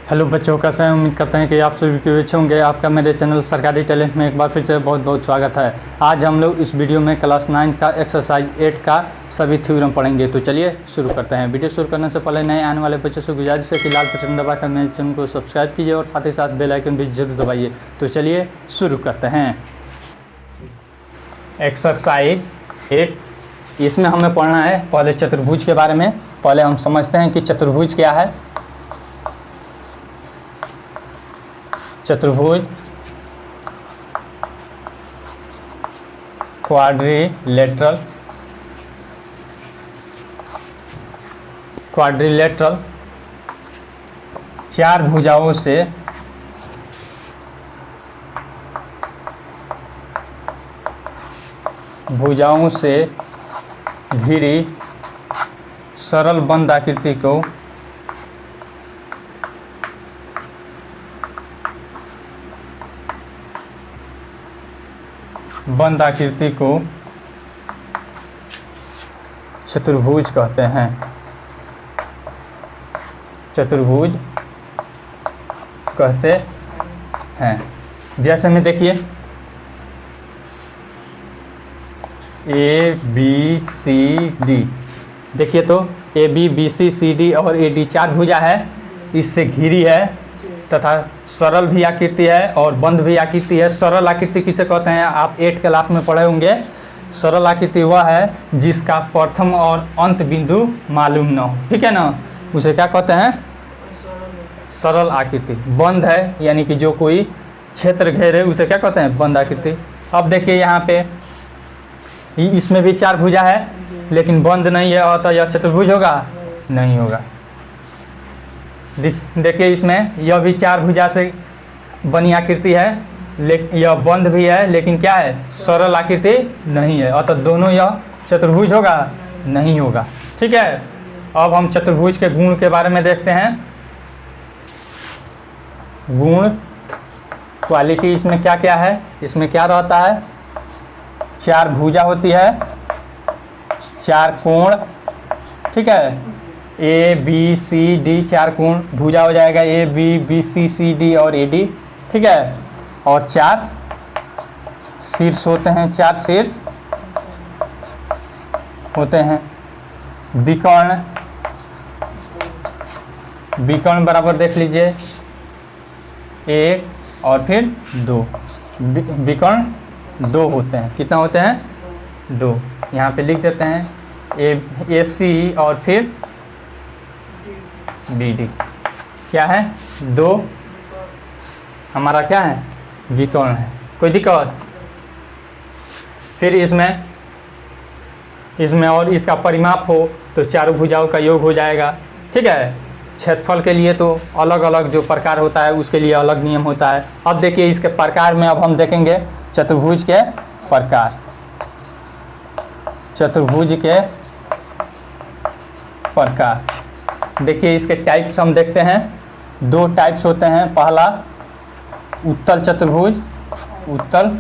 Hello बच्चों, कैसे हैं? उम्मीद करते हैं कि आप सभी के अच्छे होंगे। आपका मेरे चैनल सरकारी टैलेंट में एक बार फिर से बहुत बहुत स्वागत है। आज हम लोग इस वीडियो में क्लास 9 का एक्सरसाइज 8 का सभी थ्योरम पढ़ेंगे। तो चलिए शुरू करते हैं। वीडियो शुरू करने से पहले नए आने वाले बच्चों से गुजारिश है कि लाल बटन दबाकर मेरे चैनल को सब्सक्राइब कीजिए और साथ ही साथ बेल आइकन भी जरूर दबाइए। तो चलिए शुरू करते हैं। एक्सरसाइज 8, इसमें हमें पढ़ना है पहले चतुर्भुज के बारे में। पहले हम समझते हैं कि चतुर्भुज क्या है। चतुर्भुज क्वाड्रिलेटरल चार भुजाओं से घिरी सरल बंद आकृति को चतुर्भुज कहते हैं। चतुर्भुज कहते हैं। जैसे में देखिए ए बी सी डी, देखिए तो A B B C C D और ए डी चार भुजा है, इससे घिरी है तथा सरल भी आकृति है और बंद भी आकृति है। सरल आकृति किसे कहते हैं? आप 8 क्लास में पढ़े होंगे। सरल आकृति वह है जिसका प्रथम और अंत बिंदु मालूम न हो, ठीक है ना, उसे क्या कहते हैं? सरल आकृति। बंद है यानी कि जो कोई क्षेत्र घेरे उसे क्या कहते हैं? बंद आकृति। अब देखिए यहाँ पे इसमें भी चार भुजा है लेकिन बंद नहीं है, और तो यह चतुर्भुज होगा? नहीं होगा। देखिए इसमें यह भी चार भुजा से बनी आकृति है, लेकिन यह बंद भी है लेकिन क्या है? सरल आकृति नहीं है, अतः दोनों यह चतुर्भुज होगा? नहीं होगा। ठीक है, अब हम चतुर्भुज के गुण के बारे में देखते हैं। गुण, क्वालिटी इसमें क्या क्या है? इसमें क्या रहता है? चार भुजा होती है, चार कोण, ठीक है, ए बी सी डी चार कोण भुजा हो जाएगा, A B B C C D और ए डी, ठीक है, और चार शीर्ष होते हैं, चार शीर्ष होते हैं। विकर्ण, विकर्ण बराबर देख लीजिए 1 और फिर 2, विकर्ण 2 होते हैं। कितना होते हैं? 2। यहाँ पे लिख देते हैं ए सी और फिर बी डी। क्या है? 2 हमारा क्या है? विकर्ण है। कोई दिक्कत? फिर इसमें और इसका परिमाप हो तो चारों भुजाओं का योग हो जाएगा, ठीक है। क्षेत्रफल के लिए तो अलग अलग जो प्रकार होता है उसके लिए अलग नियम होता है। अब देखिए इसके प्रकार में अब हम देखेंगे चतुर्भुज के प्रकार। चतुर्भुज के प्रकार देखिए, इसके टाइप्स हम देखते हैं। 2 टाइप्स होते हैं। पहला उत्तल चतुर्भुज, उत्तल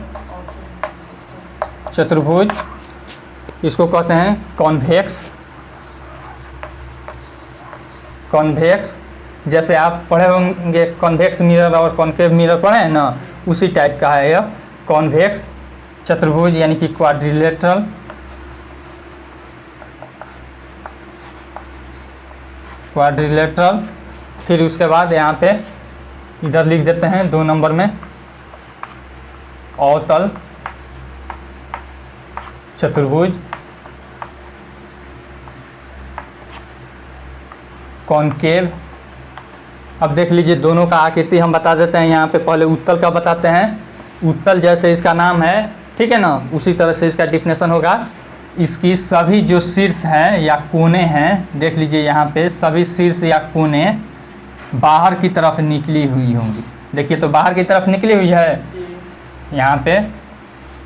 चतुर्भुज, इसको कहते हैं कॉन्वेक्स। कॉन्वेक्स जैसे आप पढ़े होंगे कॉन्वेक्स मिरर और कॉन्केव मिरर पढ़े हैं ना, उसी टाइप का है यह कॉन्वेक्स चतुर्भुज यानी कि क्वाड्रिलेटरल। क्वाड्रिलेटरल। फिर उसके बाद यहाँ पे इधर लिख देते हैं 2 नंबर में अवतल चतुर्भुज, कॉन्केव। अब देख लीजिए दोनों का आकृति हम बता देते हैं। यहाँ पे पहले उत्तल का बताते हैं। उत्तल जैसे इसका नाम है, ठीक है ना, उसी तरह से इसका डिफिनेशन होगा। इसकी सभी जो शीर्ष हैं या कोने हैं, देख लीजिए यहाँ पे सभी शीर्ष या कोने बाहर की तरफ निकली हुई होंगी। देखिए तो बाहर की तरफ निकली हुई है यहाँ पे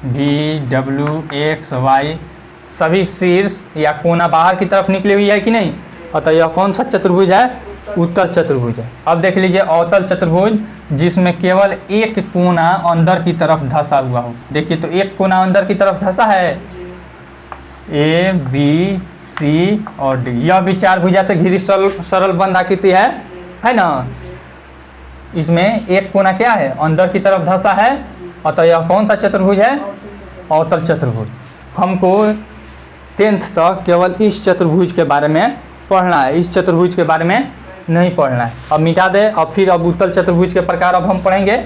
V W X Y, सभी शीर्ष या कोना बाहर की तरफ निकली हुई है कि नहीं? अतः यह कौन सा चतुर्भुज है? उत्तल चतुर्भुज है। अब देख लीजिए अवतल चतुर्भुज जिसमें केवल एक कोना अंदर की तरफ धंसा हुआ हो। देखिए तो एक कोना अंदर की तरफ धंसा है, ए बी सी और डी। यह भी चार भुजा से घिरी सरल बंद आकृति है ना। इसमें एक कोना क्या है, अंदर की तरफ धंसा है, अतः यह कौन सा चतुर्भुज है, अवतल चतुर्भुज। हमको 10th तक केवल इस चतुर्भुज के बारे में पढ़ना है, इस चतुर्भुज के बारे में नहीं पढ़ना है। अब मिटा दे, अब फिर अब उत्तल चतुर्भुज के प्रकार अब हम पढ़ेंगे।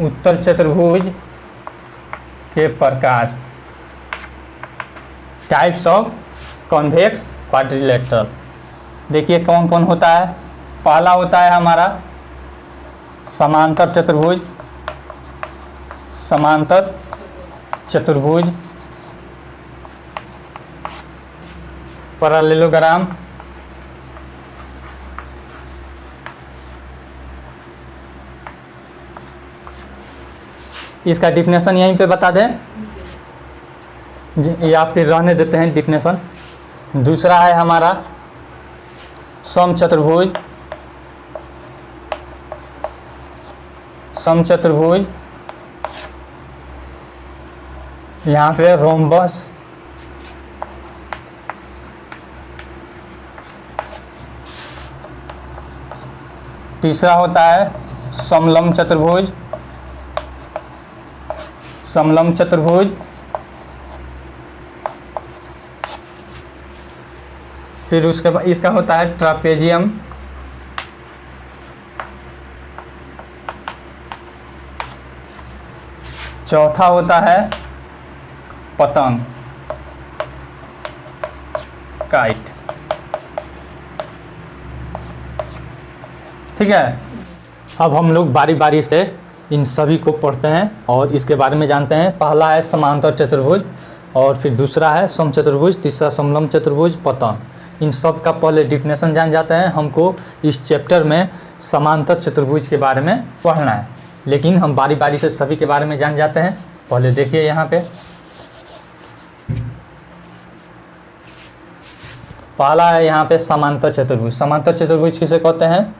उत्तल चतुर्भुज के प्रकार, टाइप्स ऑफ कॉन्वेक्स क्वाड्रिलेटरल। देखिए कौन कौन होता है। पहला होता है हमारा समांतर चतुर्भुज, समांतर चतुर्भुज, पैरेललोग्राम, इसका डिफिनेशन यहीं पे बता दें, या फिर रहने देते हैं डिफिनेशन। दूसरा है हमारा समचतुर्भुज, समचतुर्भुज, यहाँ पे रोम्बस, तीसरा होता है समलंब चतुर्भुज, समलंब चतुर्भुज, फिर उसके बाद इसका होता है ट्रापेजियम, चौथा होता है पतंग, काइट। ठीक है, अब हम लोग बारी बारी से इन सभी को पढ़ते हैं और इसके बारे में जानते हैं। पहला है समांतर चतुर्भुज, और फिर दूसरा है समचतुर्भुज, तीसरा समलंब चतुर्भुज, पतंग। इन सब का पहले डिफिनेशन जान जाते हैं। हमको इस चैप्टर में समांतर चतुर्भुज के बारे में पढ़ना है, लेकिन हम बारी बारी से सभी के बारे में जान जाते हैं। पहले देखिए यहाँ पे पहला है यहाँ पे समांतर चतुर्भुज। समांतर चतुर्भुज किसे कहते हैं?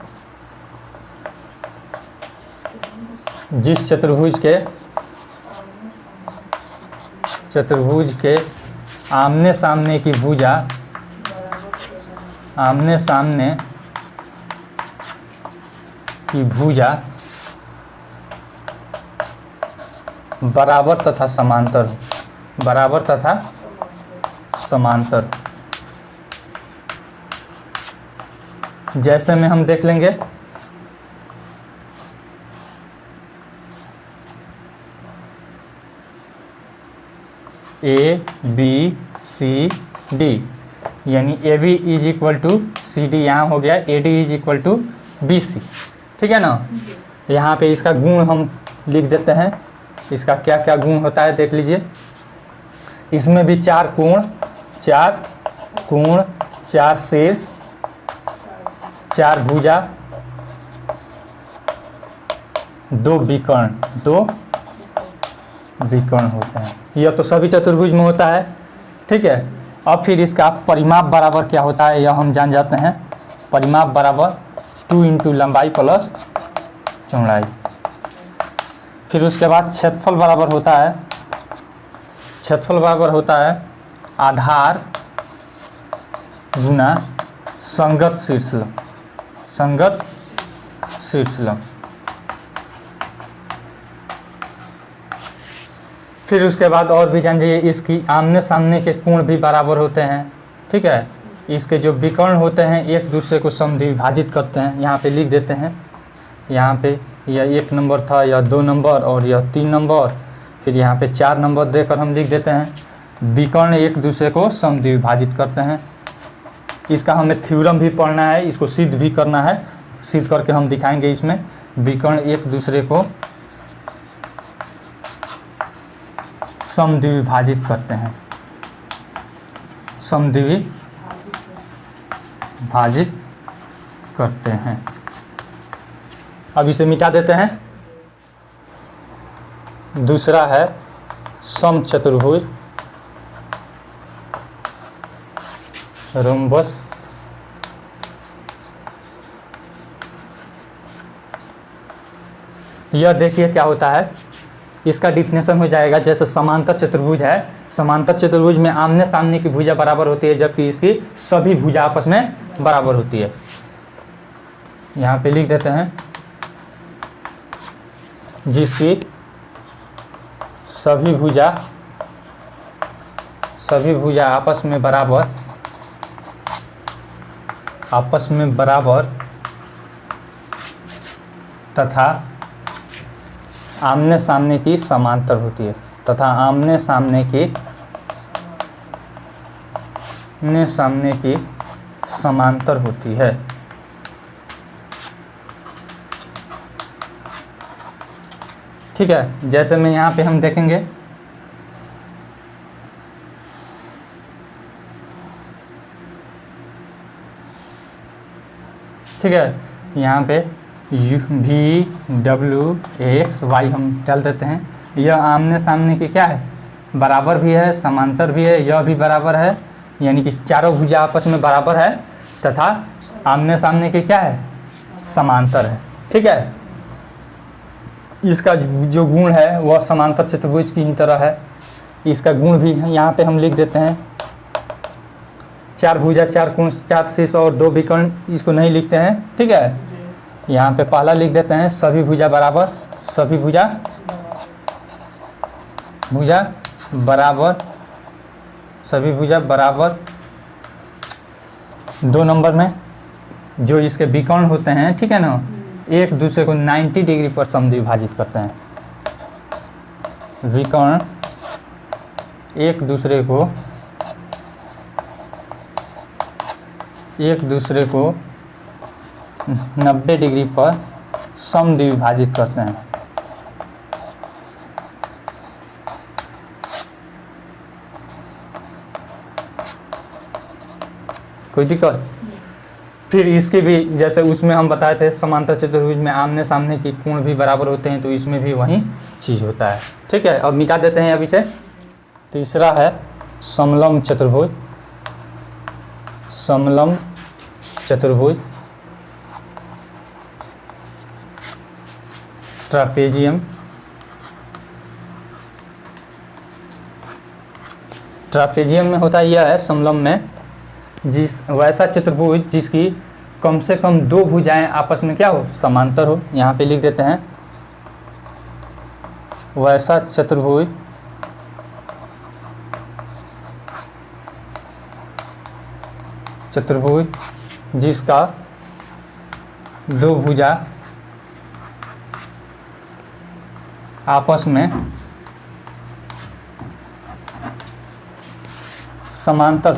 जिस चतुर्भुज के आमने सामने की भुजा, आमने सामने की भुजा बराबर तथा समांतर, बराबर तथा समांतर। जैसे में हम देख लेंगे ए बी सी डी, यानी A B is equal to C D यहाँ हो गया, A D is equal to B C. ठीक है ना। यहाँ पे इसका गुण हम लिख देते हैं, इसका क्या क्या गुण होता है देख लीजिए। इसमें भी चार कोण, चार शीर्ष, चार भुजा, दो विकर्ण होते हैं। यह तो सभी चतुर्भुज में होता है। ठीक है, अब फिर इसका परिमाप बराबर क्या होता है यह हम जान जाते हैं। परिमाप बराबर 2 इंटू लंबाई प्लस चौड़ाई। फिर उसके बाद क्षेत्रफल बराबर होता है, क्षेत्रफल बराबर होता है आधार गुना संगत शीर्षलंब, संगत शीर्षलंब। फिर उसके बाद और भी जानिए, इसकी आमने सामने के कोण भी बराबर होते हैं। ठीक है, इसके जो विकर्ण होते हैं एक दूसरे को समद्विभाजित करते हैं। यहाँ पे लिख देते हैं, यहाँ पे यह 1 नंबर था, यह 2 नंबर और यह 3 नंबर, फिर यहाँ पे 4 नंबर देकर हम लिख देते हैं। विकर्ण एक दूसरे को समद्विभाजित करते हैं। इसका हमें थ्योरम भी पढ़ना है, इसको सिद्ध भी करना है, सिद्ध करके हम दिखाएंगे। इसमें विकर्ण एक दूसरे को समद्विभाजित करते हैं, समद्विभाजित करते हैं। अब इसे मिटा देते हैं। दूसरा है समचतुर्भुज, रोम्बस यह देखिए क्या होता है, इसका डिफिनेशन हो जाएगा जैसे समांतर चतुर्भुज है, समांतर चतुर्भुज में आमने सामने की भुजा बराबर होती है जबकि इसकी सभी भुजा आपस में बराबर होती है। यहाँ पे लिख देते हैं जिसकी सभी भुजा आपस में बराबर तथा आमने सामने की समांतर होती है, तथा आमने सामने की समांतर होती है। ठीक है, जैसे में यहाँ पे हम देखेंगे ठीक है, यहाँ पे v/w/x/y हम डाल देते हैं। यह आमने सामने की क्या है, बराबर भी है, समांतर भी है, यह भी बराबर है, यानी कि चारों भुजा आपस में बराबर है तथा आमने सामने की क्या है, समांतर है। ठीक है, इसका जो गुण है वह समांतर चतुर्भुज की ही तरह है, इसका गुण भी यहाँ पे हम लिख देते हैं। 4 भुजा 4 कोण 4 शीर्ष और 2 विकर्ण, इसको नहीं लिखते हैं। ठीक है, यहाँ पे पहला लिख देते हैं सभी भुजा बराबर, सभी भुजा बराबर। 2 नंबर में जो इसके विकर्ण होते हैं, ठीक है ना, एक दूसरे को 90 डिग्री पर समद्विभाजित करते हैं। विकर्ण एक दूसरे को 90 डिग्री पर समद्विभाजित करते हैं। कोई दिक्कत? फिर इसके भी जैसे उसमें हम बताए थे समांतर चतुर्भुज में आमने सामने के कोण भी बराबर होते हैं, तो इसमें भी वही चीज़ होता है। ठीक है, अब मिटा देते हैं अभी से। तीसरा है समलंब चतुर्भुज। समलंब चतुर्भुज, ट्रापेजियम। ट्रापेजियम में होता यह है, समलंब में वैसा चतुर्भुज जिसकी कम से कम 2 भुजाएं आपस में क्या हो, समांतर हो। यहाँ पे लिख देते हैं वैसा चतुर्भुज जिसका 2 भुजा आपस में समांतर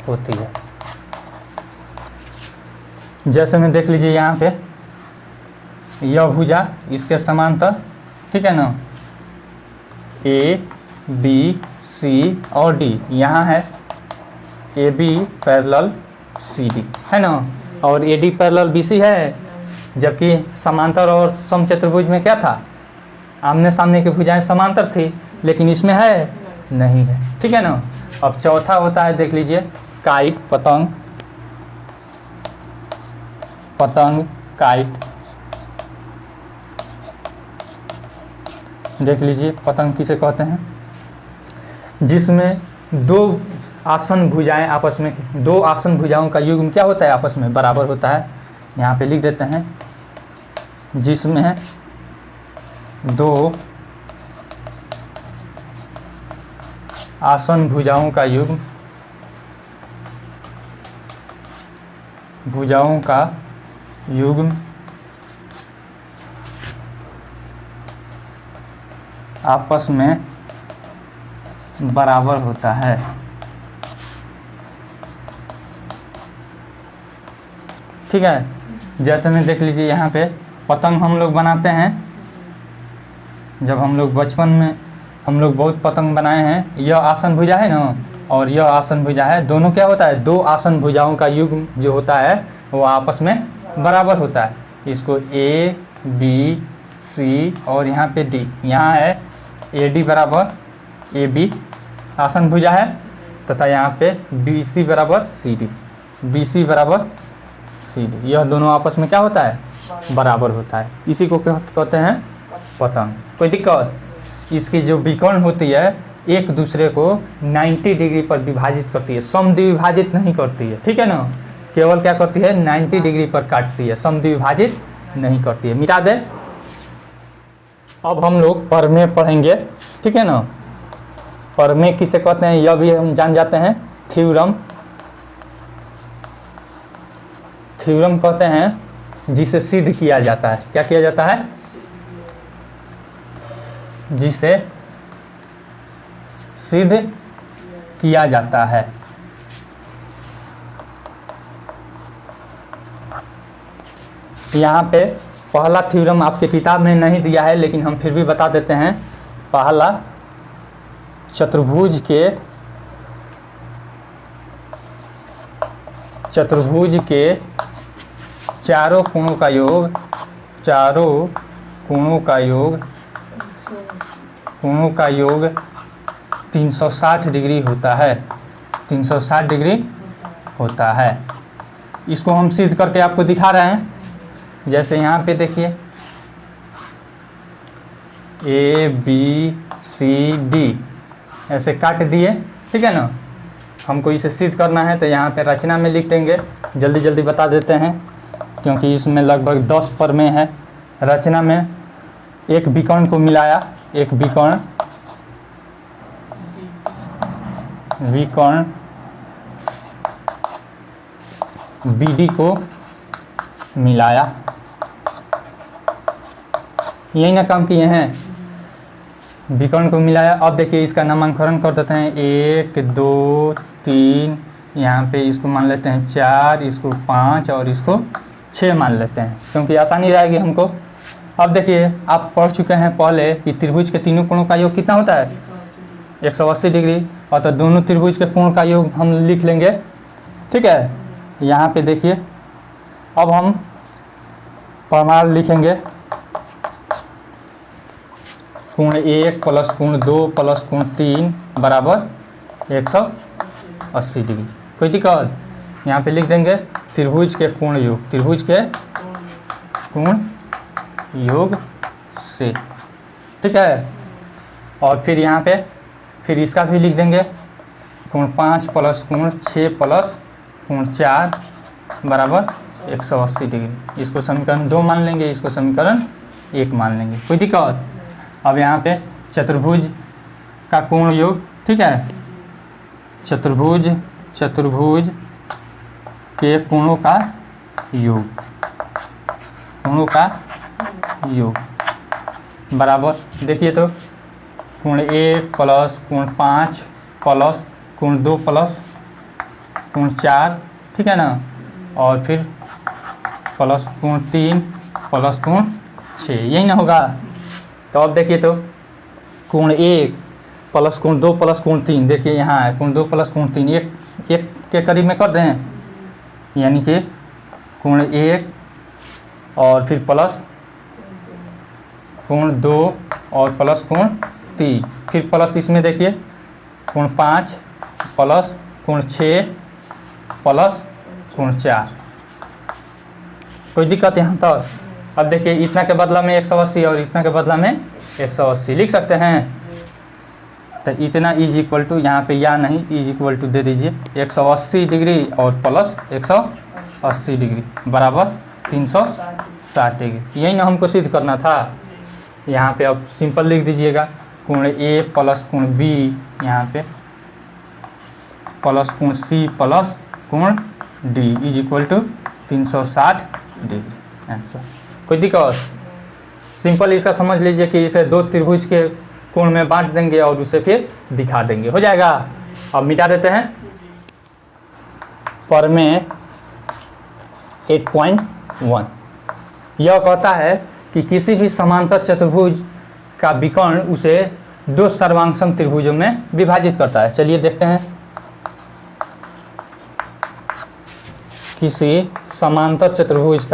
होती है, जैसे में देख लीजिए यहाँ पे यह भुजा इसके समांतर, ठीक है ना, ए बी सी और डी, यहाँ है A B parallel C D, है ना, और A D parallel B C है। जबकि समांतर और समचतुर्भुज में क्या था, आमने सामने की भुजाएं समांतर थी, लेकिन इसमें है नहीं है। ठीक है ना। अब चौथा होता है, देख लीजिए, काइट, पतंग काइट। देख लीजिए पतंग किसे कहते हैं, जिसमें 2 आसन भुजाएं आपस में, 2 आसन भुजाओं का युग्म क्या होता है, आपस में बराबर होता है। यहाँ पे लिख देते हैं जिसमें 2 आसन भुजाओं का युग्म आपस में बराबर होता है। ठीक है, जैसे में देख लीजिए यहाँ पे पतंग हम लोग बनाते हैं, जब हम लोग बचपन में हम लोग बहुत पतंग बनाए हैं। यह आसन भुजा है ना, और यह आसन भुजा है, दोनों क्या होता है, 2 आसन भुजाओं का युग्म जो होता है वो आपस में बराबर होता है। इसको ए बी सी और यहाँ पे डी, यहाँ है ए डी बराबर ए बी आसन भुजा है, तथा यहाँ पे बी सी बराबर सी डी, बी सी बराबर 80 डिग्री। यह दोनों आपस में क्या होता है, बराबर होता है। इसी को कहते हैं पतन। कोई दिक्कत? इसकी जो विकर्ण होती है एक दूसरे को 90 डिग्री पर विभाजित करती है, समद्विभाजित नहीं करती है, ठीक है ना, केवल क्या करती है 90 डिग्री पर काटती है, समद्विभाजित नहीं करती है। मिटा दे। अब हम लोग परमेय पढ़ेंगे, ठीक है ना। परमेय किसे कहते हैं यह भी हम जान जाते हैं, थ्योरम। थ्योरम कहते हैं जिसे सिद्ध किया जाता है। क्या किया जाता है? जिसे सिद्ध किया जाता है। यहाँ पे पहला थ्योरम आपके किताब में नहीं दिया है, लेकिन हम फिर भी बता देते हैं। पहला, चतुर्भुज के चारों कोणों का योग, चारों कोणों का योग 360 डिग्री होता है, 360 डिग्री होता है। इसको हम सिद्ध करके आपको दिखा रहे हैं। जैसे यहाँ पे देखिए ABCD ऐसे काट दिए, ठीक है ना। हमको इसे सिद्ध करना है तो यहाँ पे रचना में लिख देंगे। जल्दी जल्दी बता देते हैं क्योंकि इसमें लगभग 10 परमेय है। रचना में एक विकर्ण को मिलाया, एक विकर्ण BD को मिलाया, यही ना काम किए हैं, विकर्ण को मिलाया। अब देखिए इसका नामकरण कर देते हैं 1 2 3, यहाँ पे इसको मान लेते हैं 4, इसको 5 और इसको 6 मान लेते हैं क्योंकि आसानी रहेगी हमको। अब देखिए आप पढ़ चुके हैं पहले कि त्रिभुज के तीनों कोणों का योग कितना होता है, 180 डिग्री। और तो दोनों त्रिभुज के कोण का योग हम लिख लेंगे, ठीक है। यहाँ पे देखिए अब हम प्रमाण लिखेंगे, कोण 1 प्लस कोण 2 प्लस कोण 3 बराबर 180 डिग्री। कोई दिक्कत? यहाँ पे लिख देंगे त्रिभुज के कोण योग, त्रिभुज के कोण योग से, ठीक है। और फिर यहाँ पे फिर इसका भी लिख देंगे, कोण 5 प्लस कोण 6 प्लस कोण 4 बराबर 180 डिग्री। इसको समीकरण 2 मान लेंगे, इसको समीकरण 1 मान लेंगे। कोई दिक्कत? अब यहाँ पे चतुर्भुज का कोण योग, ठीक है, चतुर्भुज के कोणों का योग बराबर, देखिए तो कोण 1 प्लस कोण 5 प्लस कोण 2 प्लस कोण 4, ठीक है ना, और फिर प्लस कोण 3 प्लस कोण 6, यही ना होगा। तो अब देखिए तो कोण 1 प्लस कोण 2 प्लस कोण 3, देखिए यहाँ है कोण 2 प्लस कोण 3, एक के करीब में कर दें, यानी कि कोण 1 और फिर प्लस कोण 2 और प्लस कोण 3, फिर प्लस इसमें देखिए कोण 5 प्लस कोण 6 प्लस कोण 4। कोई दिक्कत यहाँ तक? अब देखिए इतना के बदला में 180 और इतना के बदला में 180 लिख सकते हैं। तो इतना इज इक्वल टू, यहाँ पे या नहीं, इज इक्वल टू दे दीजिए 180 डिग्री और प्लस 180 डिग्री बराबर 360 डिग्री। यही ना हमको सिद्ध करना था। यहाँ पे अब सिंपल लिख दीजिएगा, कोण A प्लस कोण B यहाँ पे प्लस कोण C प्लस कोण D is equal to 360 degree answer. कोई दिक्कत? सिंपल इसका समझ लीजिए कि इसे 2 त्रिभुज के कोण में बांट देंगे और उसे फिर दिखा देंगे, हो जाएगा। अब मिटा देते हैं। प्रमेय 8.1 यह कहता है कि किसी भी समांतर चतुर्भुज का विकर्ण उसे 2 सर्वांगसम त्रिभुजों में विभाजित करता है। चलिए देखते हैं। किसी समांतर चतुर्भुज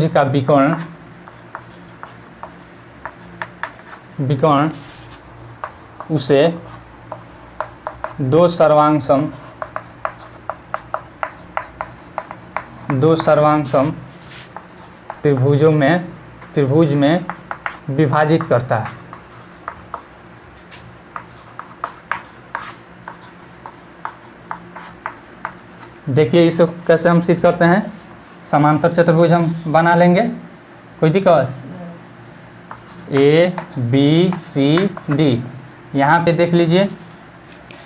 का विकर्ण उसे दो सर्वांगसम त्रिभुज में विभाजित करता है। देखिए इसको कैसे हम सिद्ध करते हैं। समांतर चतुर्भुज हम बना लेंगे, कोई दिक्कत। ABCD, यहाँ पे देख लीजिए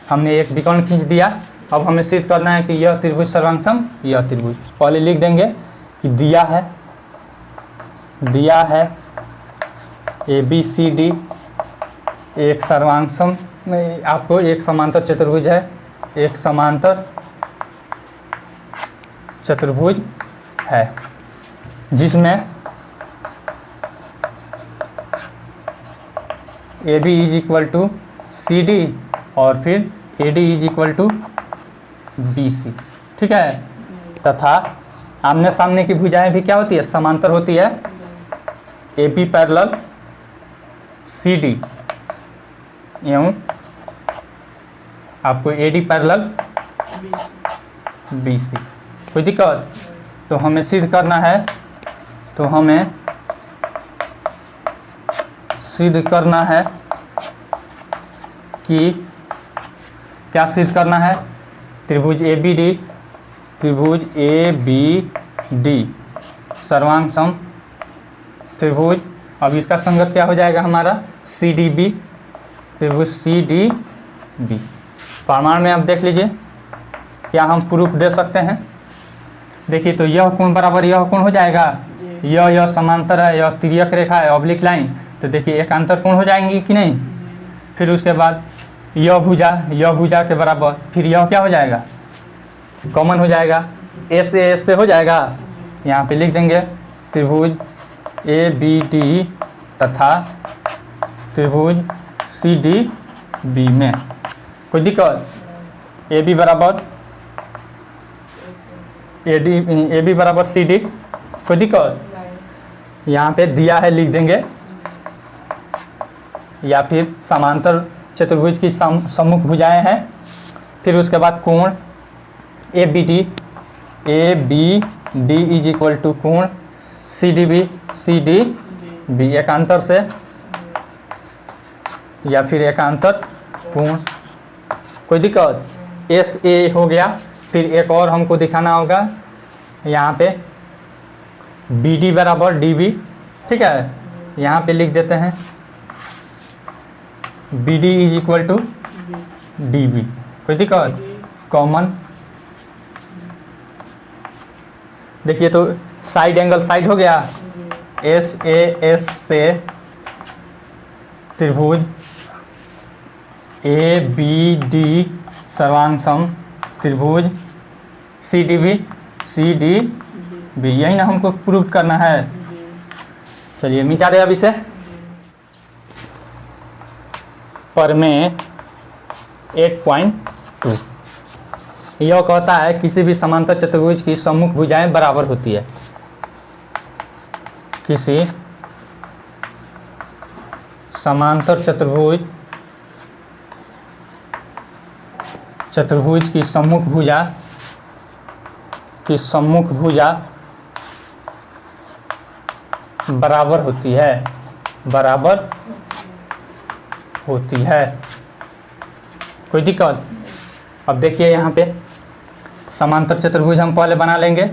हमने एक विकर्ण खींच दिया। अब हमें सिद्ध करना है कि यह त्रिभुज सर्वांगसम, यह त्रिभुज। पहले लिख देंगे कि दिया है ABCD एक सर्वांगसम में, आपको एक समांतर चतुर्भुज है, एक समांतर चतुर्भुज है जिसमें AB is equal to CD और फिर AD is equal to BC, ठीक है। तथा आमने सामने की भुजाएं भी क्या होती है, समांतर होती है। AB पैरेलल CD एवं आपको AD पैरेलल BC, कोई दिक्कत। तो हमें सिद्ध करना है, कि क्या सिद्ध करना है। त्रिभुज ABD सर्वांगसम त्रिभुज। अब इसका संगत क्या हो जाएगा हमारा, CDB, त्रिभुज CDB। प्रमाण में अब देख लीजिए क्या हम प्रूफ दे सकते हैं। देखिए तो यह कोण बराबर यह कोण हो जाएगा, यह समांतर है, यह तिर्यक रेखा है, ऑब्लिक लाइन। तो देखिए एकांतर कोण हो जाएंगी कि नहीं। फिर उसके बाद यह भुजा के बराबर, फिर यह क्या हो जाएगा, कॉमन हो जाएगा, S से हो जाएगा। यहाँ पे लिख देंगे त्रिभुज ABD तथा त्रिभुज CDB में, कोई दिक्कत। AB बराबर CD, कोई दिक्कत। यहाँ पे दिया है लिख देंगे, या फिर समांतर चतुर्भुज की सम्मुख भुजाएं हैं। फिर उसके बाद कोण ABD इज इक्वल टू कोण CDB एकांतर से, या फिर एकांतर कोण, कोई दिक्कत। SA हो गया। फिर एक और हमको दिखाना होगा, यहाँ पे BD बराबर DB, ठीक है। यहाँ पे लिख देते हैं BD is equal to DB, कोई दिक्कत, कॉमन। देखिए तो साइड एंगल साइड हो गया, SAS से त्रिभुज ABD सर्वांगसम त्रिभुज CDB, यही ना हमको प्रूव करना है। चलिए मिटा दे अब इसे। प्रमेय 8.2 यह कहता है किसी भी समांतर चतुर्भुज की सम्मुख भुजाएं बराबर होती है। किसी समांतर चतुर्भुज की सम्मुख भुजा बराबर होती है, कोई दिक्कत। अब देखिए यहाँ पे समांतर चतुर्भुज हम पहले बना लेंगे।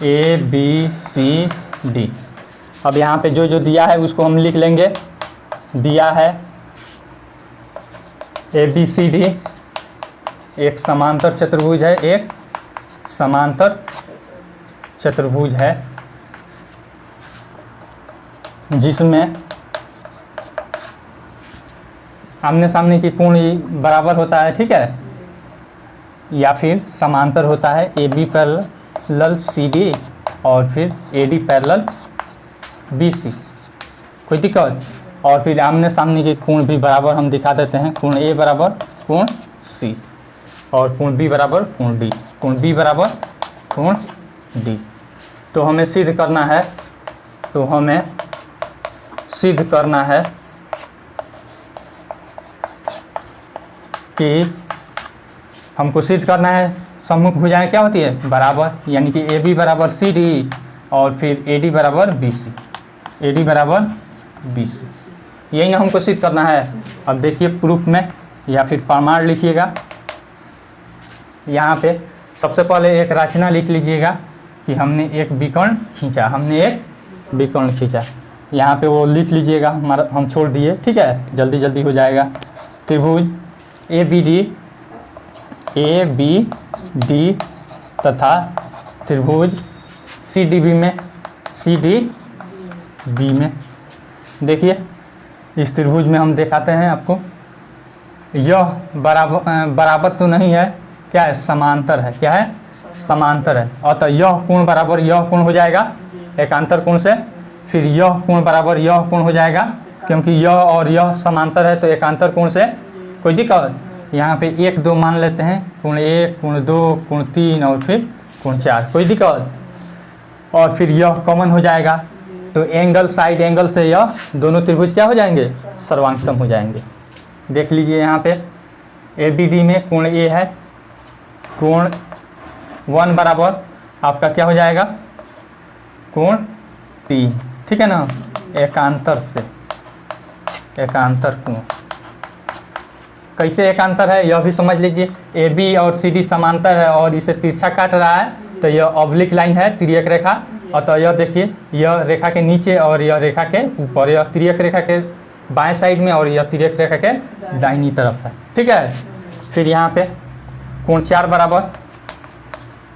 ABCD। अब यहाँ पे जो दिया है उसको हम लिख लेंगे। दिया है ABCD एक समांतर चतुर्भुज है, जिसमें आमने सामने की कोण बराबर होता है, ठीक है, या फिर समांतर होता है AB पैरेलल CD और फिर AD पैरेलल BC, कोई दिक्कत। और फिर आमने सामने के कोण भी बराबर हम दिखा देते हैं। कोण A बराबर कोण C और कोण B बराबर कोण D, कोण B बराबर कोण D। तो हमें सिद्ध करना है कि हमको सिद्ध करना है सम्मुख भुजाएं क्या होती है, बराबर, यानी कि ए बी बराबर सी डी और फिर ए डी बराबर बी सी, ए डी बराबर बी सी, यही ना हमको सिद्ध करना है। अब देखिए प्रूफ में या फिर प्रमाण लिखिएगा। यहाँ पे सबसे पहले एक रचना लिख लीजिएगा कि हमने एक विकर्ण खींचा, हमने एक विकर्ण खींचा। यहाँ पे वो लिख लीजिएगा, हमारा हम छोड़ दिए, ठीक है, जल्दी जल्दी हो जाएगा। त्रिभुज ए बी डी तथा त्रिभुज सी डी बी में देखिए इस त्रिभुज में हम दिखाते हैं आपको, यह बराबर तो नहीं है, क्या है, समांतर है, क्या है, समांतर है। अतः यह कोण बराबर यह कोण हो जाएगा एकांतर कोण से, फिर यह कोण बराबर यह कोण हो जाएगा, क्योंकि यह और यह समांतर है तो एकांतर कोण से कोई दिक्कत। यहाँ पे 1 2 मान लेते हैं, कोण 1 कोण 2 कोण 3 और फिर कोण 4, कोई दिक्कत। और फिर यह कॉमन हो जाएगा तो एंगल साइड एंगल से यह दोनों त्रिभुज क्या हो जाएंगे, सर्वांग हो जाएंगे। देख लीजिए यहाँ पे ए बी डी में कोण ए है, कोण 1 बराबर आपका क्या हो जाएगा, कोण 3, ठीक है ना, एकांतर से, एकांतर कोण। कैसे एकांतर है यह भी समझ लीजिए। ए बी और सी डी समांतर है और इसे तिरछा काट रहा है तो यह ऑब्लिक लाइन है, तिर्यक रेखा। अतः यह देखिए यह रेखा के नीचे और यह रेखा के ऊपर, यह तिर्यक रेखा के बाएं साइड में और यह तिर्यक रेखा के दाहिनी तरफ है, ठीक है। फिर यहाँ पे कोण 4 बराबर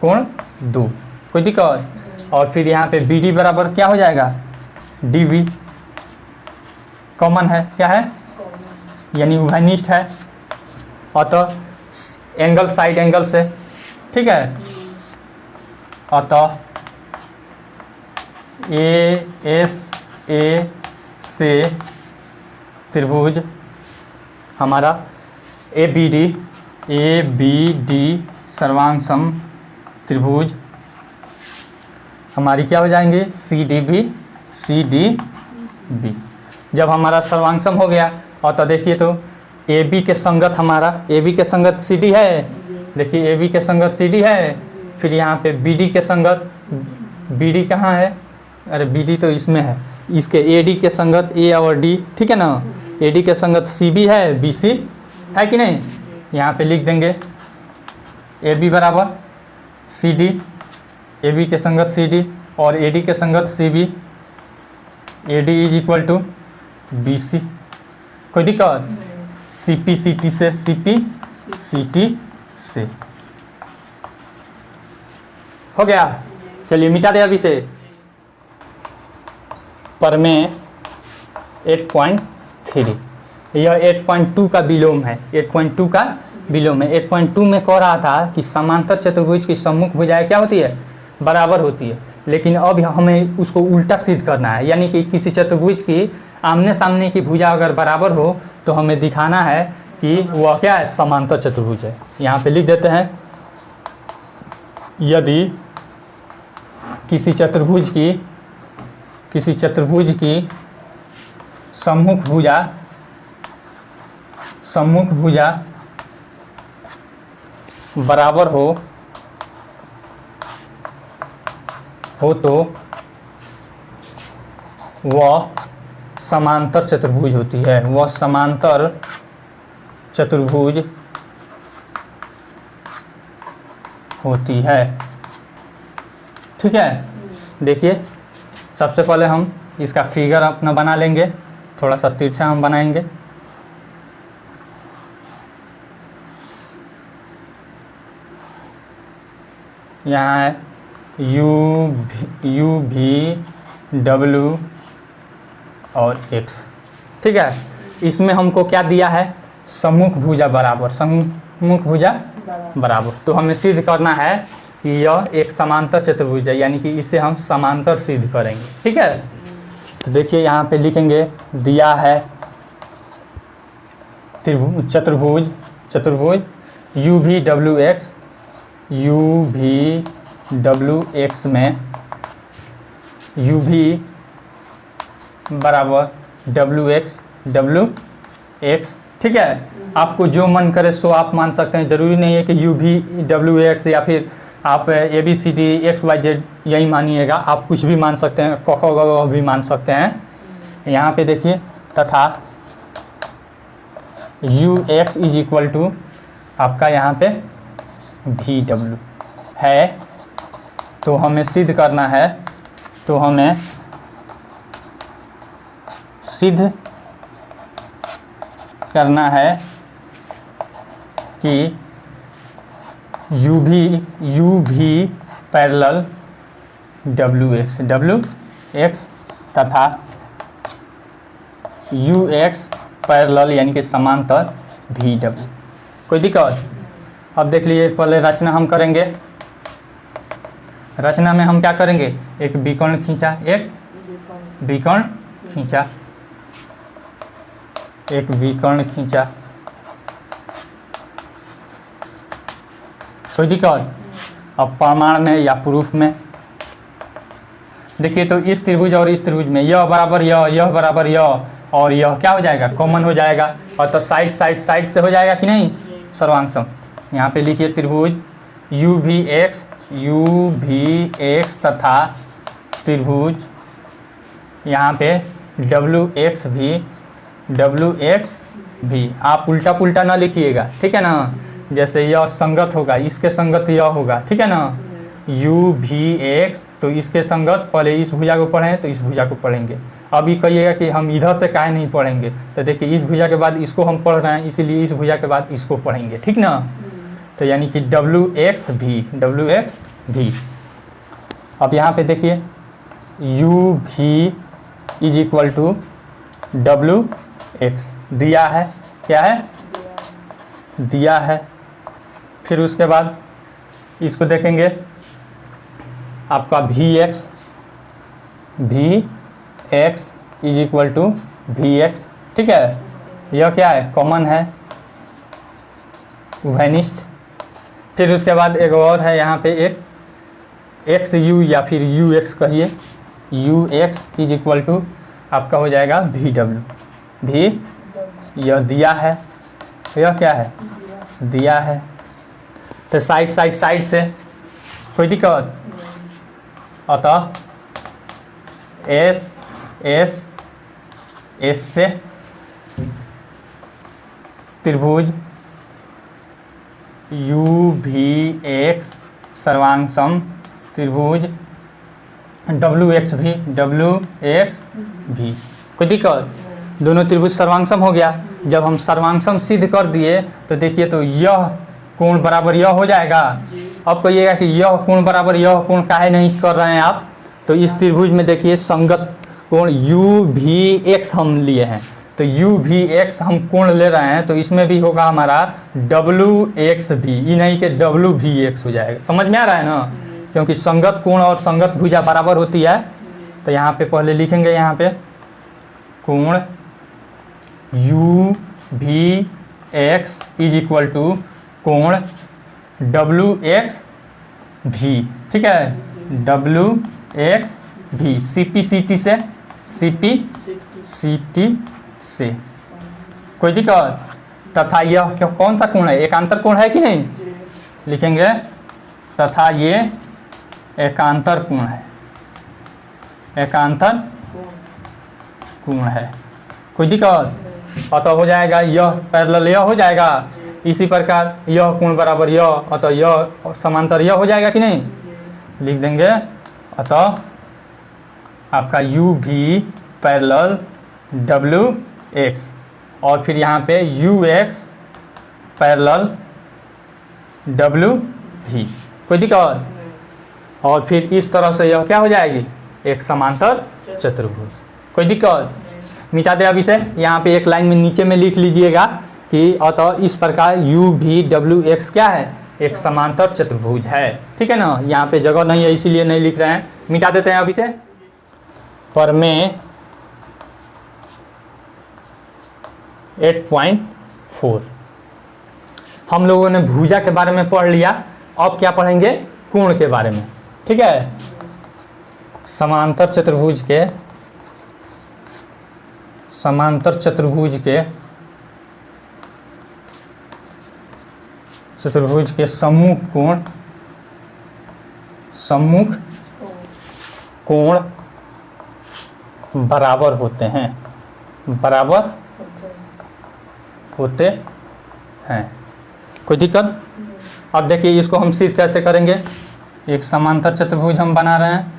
कोण 2, कोई दिक्कत। और फिर यहाँ पे बी डी बराबर क्या हो जाएगा, डी बी, कॉमन है, क्या है, यानी उभयनिष्ठ है। अतः एंगल साइड एंगल से, ठीक है। अतः ए एस ए से त्रिभुज हमारा ए बी डी सर्वांग सम त्रिभुज हमारी क्या हो जाएंगे, सी डी बी। जब हमारा सर्वांग सम हो गया और तो देखिए तो ए बी के संगत हमारा, ए बी के संगत सी डी है, देखिए ए बी के संगत सी डी है। फिर यहाँ पे बी डी के संगत, बी डी कहाँ है, अरे बी डी तो इसमें है, इसके ए डी के संगत ए और डी, ठीक है ना, ए डी के संगत सी बी है, बी सी है कि नहीं। यहाँ पे लिख देंगे ए बी बराबर सी डी, ए बी के संगत सी डी और ए डी के संगत C B, A D is equal to B C, कोई दिक्कत। सी पी सी टी से, सी पी सी टी से हो गया। चलिए मिटा दे अभी से। प्रमेय 8.3 यह 8.2 का विलोम है, 8.2 का विलोम है। 8.2 में कह रहा था कि समांतर चतुर्भुज की सम्मुख भुजाएं क्या होती है, बराबर होती है। लेकिन अब हमें उसको उल्टा सिद्ध करना है, यानी कि किसी चतुर्भुज की आमने सामने की भुजा अगर बराबर हो तो हमें दिखाना है कि वह क्या है, समांतर चतुर्भुज है। यहाँ पे लिख देते हैं, यदि किसी चतुर्भुज की सम्मुख भुजा बराबर हो तो वह समांतर चतुर्भुज होती है, वह समांतर चतुर्भुज होती है, ठीक है। देखिए सबसे पहले हम इसका फिगर अपना बना लेंगे, थोड़ा सा तिरछा हम बनाएंगे। यहाँ है यू भी डब्ल्यू और एक्स, ठीक है। इसमें हमको क्या दिया है, सम्मुख भुजा बराबर, सम्मुख भुजा बराबर। तो हमें सिद्ध करना है कि यह एक समांतर चतुर्भुज है, यानी कि इसे हम समांतर सिद्ध करेंगे, ठीक है। तो देखिए यहाँ पे लिखेंगे, दिया है चतुर्भुज यू भी डब्ल्यू एक्स में यू भी बराबर डब्ल्यू एक्स, ठीक ठीक है, आपको जो मन करे सो आप मान सकते हैं, ज़रूरी नहीं है कि यू वी डब्ल्यू एक्स या फिर आप A B C D X Y Z यही मानिएगा, आप कुछ भी मान सकते हैं, क ख ग घ भी मान सकते हैं। यहाँ पे देखिए तथा U X is equal to आपका यहाँ पे वी डब्ल्यू है, तो हमें सिद्ध करना है, तो हमें सिद्ध करना है कि यू भी पैरेलल डब्ल्यू एक्स तथा यू एक्स पैरेलल यानी कि समांतर वी डब्ल्यू। कोई दिक्कत? अब देख लीजिए, पहले रचना हम करेंगे। रचना में हम क्या करेंगे, एक विकर्ण खींचा, एक विकर्ण खींचा, एक विकर्ण खींचा। कोई दिक्कत? अब प्रमाण में या प्रूफ में देखिए, तो इस त्रिभुज और इस त्रिभुज में यह बराबर यह बराबर यह, और यह क्या हो जाएगा, कॉमन हो जाएगा, और तो साइड से हो जाएगा कि नहीं, सर्वांगसम। यहाँ पे लिखिए त्रिभुज यू भी एक्स तथा त्रिभुज यहाँ पे डब्ल्यू एक्स भी। आप उल्टा पुल्टा ना लिखिएगा, ठीक है ना, जैसे यह संगत होगा, इसके संगत यह होगा, ठीक है ना, यू भी एक्स, तो इसके संगत पहले इस भुजा को पढ़ें तो इस भुजा को पढ़ेंगे। अभी कहिएगा कि हम इधर से काहे नहीं पढ़ेंगे, तो देखिए इस भुजा के बाद इसको हम पढ़ रहे हैं, इसीलिए इस भुजा के बाद इसको पढ़ेंगे, ठीक ना। तो यानी कि डब्ल्यू एक्स भी। अब यहाँ पे देखिए यू भी is equal to W X दिया है, क्या है, दिया है। फिर उसके बाद इसको देखेंगे, आपका भी X is equal to V X, ठीक है, यह क्या है, कॉमन है, उभयनिष्ठ। फिर उसके बाद एक और है यहाँ पे एक एक्स यू या फिर यू एक्स कहिए, U X is equal to आपका हो जाएगा वी डब्ल्यू भी, यह दिया है, यह क्या है, दिया है। तो साइड से कोई दिक्कत, अतः एस से त्रिभुज यू भी एक्स सर्वांगसम त्रिभुज डब्ल्यू एक्स भी। कोई दिक्कत? दोनों त्रिभुज सर्वांगसम हो गया। जब हम सर्वांगसम सिद्ध कर दिए तो देखिए, तो यह कोण बराबर यह हो जाएगा। अब कहिएगा कि यह कोण बराबर यह कोण काहे नहीं कर रहे हैं आप, तो इस त्रिभुज में देखिए संगत कोण यू भी एक्स हम लिए हैं, तो यू भी एक्स हम कोण ले रहे हैं, तो इसमें भी होगा हमारा डब्ल्यू एक्स भी, ये नहीं कि डब्ल्यू भी एक्स हो जाएगा। समझ में आ रहा है ना, क्योंकि संगत कोण और संगत भुजा बराबर होती है। तो यहाँ पे पहले लिखेंगे, यहाँ पे कोण यू भी एक्स इज इक्वल टू कोण डब्ल्यू एक्स भी, ठीक है, डब्ल्यू एक्स भी सीपी से। कोई दिक्कत? तथा यह कौन सा कोण है, एकांतर कोण है कि नहीं, लिखेंगे तथा ये एकांतर कोण है, एकांतर कोण है। कोई दिक्कत? अतः हो जाएगा यह पैरेलल यह हो जाएगा, इसी प्रकार यह कोण बराबर यह, अतः यह समांतर यह हो जाएगा कि नहीं, लिख देंगे। अतः आपका यू भी पैरेलल डब्ल्यू एक्स, और फिर यहाँ पे यू एक्स पैरेलल डब्ल्यू भी। कोई दिक्कत? और फिर इस तरह से यह क्या हो जाएगी, एक समांतर चतुर्भुज। कोई दिक्कत? मिटा दे अब इसे, यहाँ पे एक लाइन में नीचे में लिख लीजिएगा कि अतः इस प्रकार यू भी डब्ल्यू एक्स क्या है, एक समांतर चतुर्भुज है, ठीक है ना। यहाँ पे जगह नहीं है इसीलिए नहीं लिख रहे हैं, मिटा देते हैं अब इसे। प्रमेय 8.4 हम लोगों ने भुजा के बारे में पढ़ लिया, अब क्या पढ़ेंगे, कोण के बारे में, ठीक है। समांतर चतुर्भुज के चतुर्भुज के सम्मुख कोण बराबर होते हैं, बराबर होते हैं। कोई दिक्कत? अब देखिए इसको हम सिद्ध कैसे करेंगे। एक समांतर चतुर्भुज हम बना रहे हैं,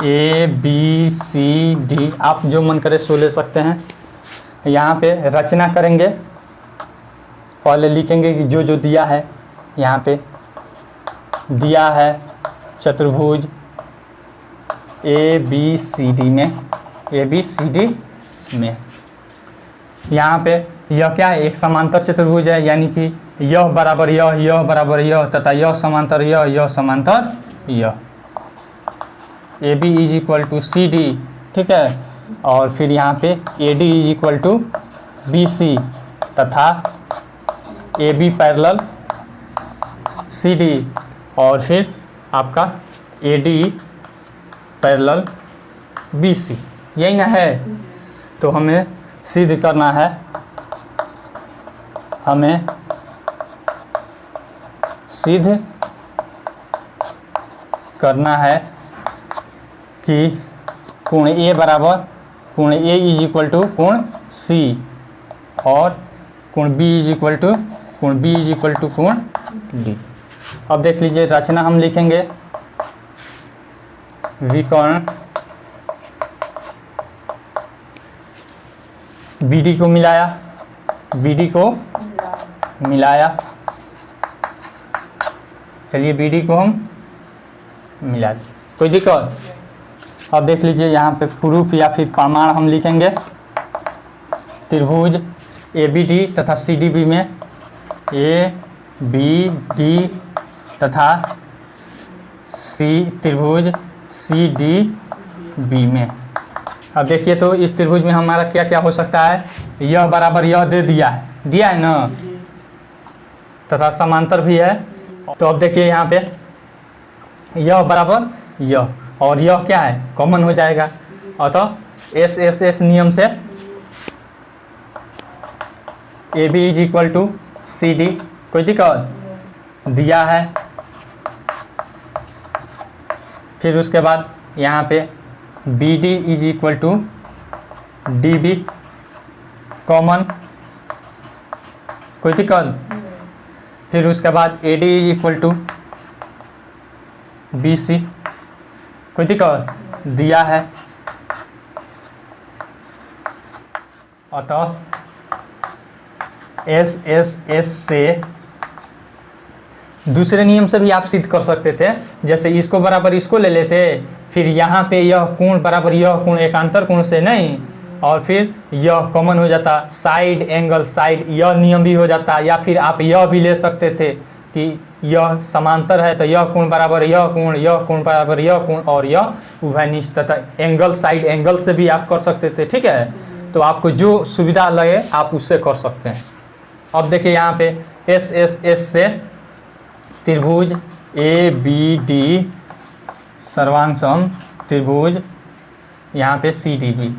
ए बी सी डी, आप जो मन करे सो ले सकते हैं। यहाँ पे रचना करेंगे, पहले लिखेंगे कि जो जो दिया है, यहाँ पे दिया है चतुर्भुज ए बी सी डी में, यहाँ पे यह क्या है, एक समांतर चतुर्भुज है, यानी कि यह बराबर यह बराबर यह तथा यह समांतर यह समांतर यह, A B is equal to C D, ठीक है। और फिर यहाँ पे A D is equal to B C तथा A B parallel C D, और फिर आपका A D parallel B C, यही ना है। तो हमें सिद्ध करना है, हमें सिद्ध करना है कि कोण ए बराबर कोण ए इज इक्वल टू कोण सी, और कोण बी इज इक्वल टू कोण डी। अब देख लीजिए रचना हम लिखेंगे, विकर्ण BD को मिलाया, चलिए BD को हम मिला दें, कोई दिक्कत? अब देख लीजिए यहाँ पे प्रूफ या फिर प्रमाण हम लिखेंगे, त्रिभुज ABD तथा CDB में ABD तथा त्रिभुज CDB में। अब देखिए तो इस त्रिभुज में हमारा क्या क्या हो सकता है, यह बराबर यह दे दिया है ना, तथा समांतर भी है। तो अब देखिए यहाँ पे यह बराबर यह, और यह क्या है, कॉमन हो जाएगा। अतः एस नियम से A B is equal to C D, कोई दिक्कत? दिया है। फिर उसके बाद यहाँ पे B D is equal to D B, common, कोई दिक्कत? फिर उसके बाद A D is equal to B C, कोई दिक्कत? दिया है। अतः एस से दूसरे नियम से भी आप सिद्ध कर सकते थे, जैसे इसको बराबर इसको ले लेते, फिर यहाँ पे यह कोण बराबर यह कोण एकांतर कोण से नहीं, और फिर यह कॉमन हो जाता, साइड एंगल साइड, यह नियम भी हो जाता। या फिर आप यह भी ले सकते थे कि यह समांतर है तो यह कोण बराबर यह कोण बराबर यह कोण, और यह उभयनिष्ठ तथा एंगल साइड एंगल से भी आप कर सकते थे, ठीक है। तो आपको जो सुविधा लगे आप उससे कर सकते हैं। अब देखिए यहाँ पे एस से त्रिभुज ए बी डी सर्वांग त्रिभुज, यहाँ पे सी डी बी।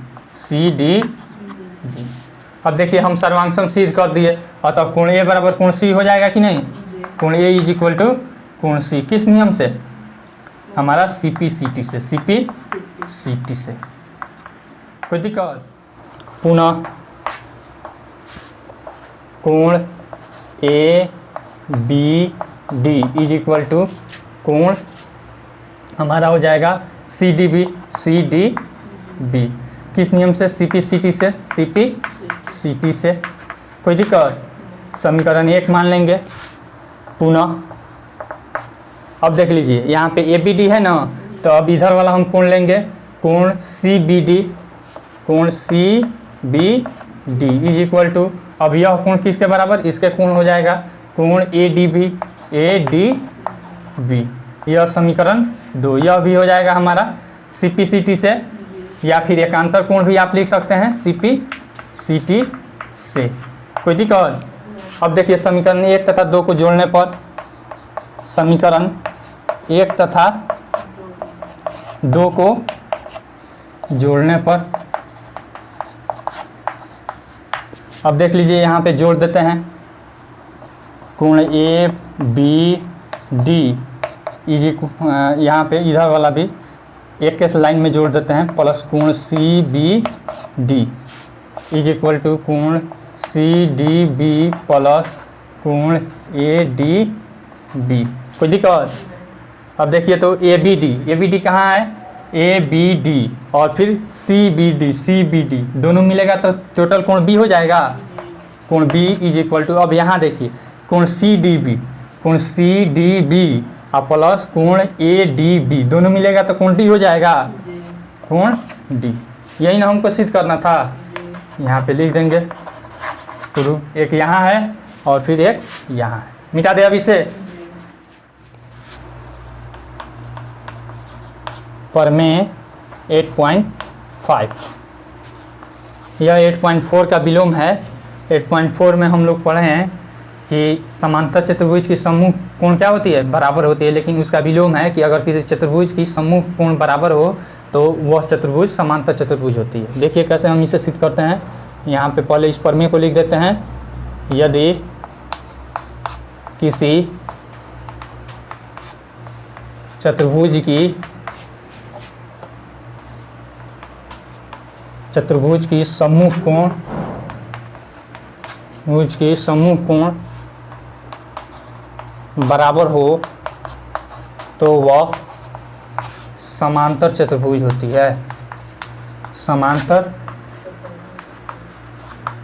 अब देखिए हम सर्वांग सिद्ध कर दिए, अतः कोण ए बराबर कोण सी हो जाएगा कि नहीं। कोण ए इज इक्वल टू कोण सी, किस नियम से, हमारा CP/CT से, कोई दिक्कत? पुनः कोण A B D is equal to कोण हमारा हो जाएगा CDB, किस नियम से, CP/CT से, कोई दिक्कत? समीकरण 1 मान लेंगे। पुनः अब देख लीजिए यहाँ पे ABD है ना, तो अब इधर वाला हम कोण लेंगे, कोण CBD इज इक्वल टू, अब यह कोण किसके बराबर, इसके कोण हो जाएगा कोण ADB, यह समीकरण 2, यह भी हो जाएगा हमारा CP/CT से, या फिर एकांतर कोण भी आप लिख सकते हैं CP/CT से, कोई दिक्कत? अब देखिए समीकरण 1 तथा 2 को जोड़ने पर, समीकरण 1 तथा 2 को जोड़ने पर अब देख लीजिए यहाँ पे जोड़ देते हैं कोण ए बी डी इज यहाँ पे इधर वाला भी एक के लाइन में जोड़ देते हैं प्लस कोण C B D is equal to कोण सी डी बी प्लस कोण ए डी बी। कोई दिक्कत? अब देखिए तो ए बी डी कहाँ है? ए बी डी और फिर सी बी डी दोनों मिलेगा तो टोटल कोण बी हो जाएगा। कोण बी इज इक्वल टू, अब यहाँ देखिए कोण सी डी बी और प्लस कोण ए डी बी दोनों मिलेगा तो कोण डी हो जाएगा, कोण डी। यही ना हमको सिद्ध करना था। यहाँ पे लिख देंगे शुरू, एक यहाँ है और फिर एक यहाँ है। मिटा दे अब इसे। प्रमेय 8.5 यह 8.4 का विलोम है। 8.4 में हम लोग पढ़े हैं कि समांतर चतुर्भुज की सम्मुख कोण क्या होती है? बराबर होती है, लेकिन उसका विलोम है कि अगर किसी चतुर्भुज की सम्मुख कोण बराबर हो तो वह चतुर्भुज समांतर चतुर्भुज होती है। देखिए कैसे हम इसे सिद्ध करते हैं। यहाँ पे पहले इस प्रमेय को लिख देते हैं। यदि किसी चतुर्भुज की सम्मुख कोण बराबर हो तो वह समांतर चतुर्भुज होती है। समांतर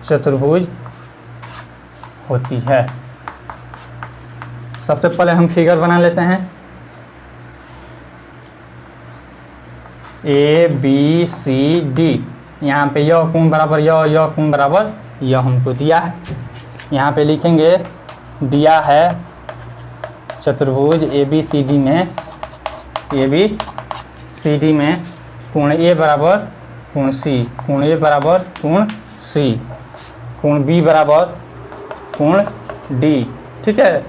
चतुर्भुज होती है। सबसे पहले हम फिगर बना लेते हैं। ए बी सी डी, यहाँ पे यह कोण बराबर यह कोण बराबर यह हमको दिया है। यहाँ पे लिखेंगे दिया है चतुर्भुज ए बी सी डी में कोण ए बराबर कोण सी, कोण ए बराबर कोण सी, कोण बी बराबर कोण डी। ठीक है,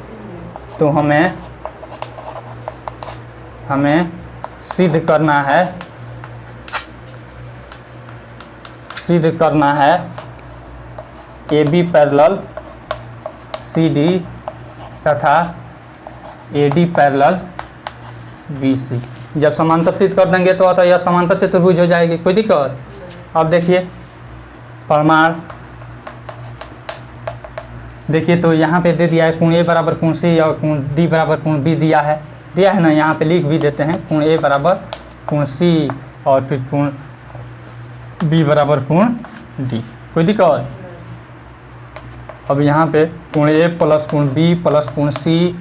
तो हमें सिद्ध करना है A B parallel C D तथा A D parallel B C. जब समांतर सिद्ध कर देंगे तो अतः यह समांतर चतुर्भुज हो जाएगी। कोई दिक्कत? अब देखिए प्रमाण, देखिए तो यहाँ पे दे दिया है कोण ए बराबर कोण सी और कोण डी बराबर कोण बी दिया है ना। यहाँ पे लिख भी देते हैं कोण ए बराबर कोण सी और फिर कोण बी बराबर कोण डी। कोई दिक्कत? अब यहाँ पे कोण ए प्लस कोण बी प्लस कोण सी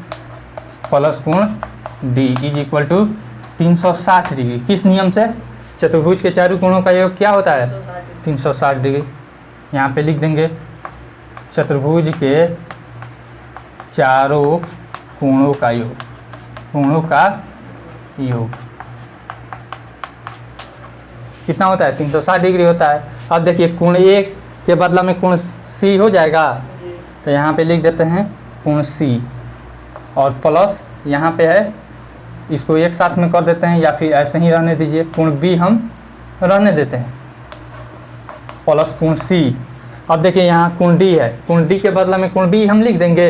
प्लस कोण D is equal to 360 degree. किस नियम से? चतुर्भुज के चारों कोणों का योग क्या होता है? 360 डिग्री। यहाँ पे लिख देंगे चतुर्भुज के चारों कोणों का योग कितना होता है? 360 डिग्री होता है। अब देखिए कोण ए के बदला में कोण सी हो जाएगा, तो यहाँ पे लिख देते हैं कोण सी और प्लस यहाँ पे है, इसको एक साथ में कर देते हैं या फिर ऐसे ही रहने दीजिए। कोण बी हम रहने देते हैं प्लस कोण सी। अब देखिए यहाँ कोण डी है, कोण डी के बदला में कोण बी हम लिख देंगे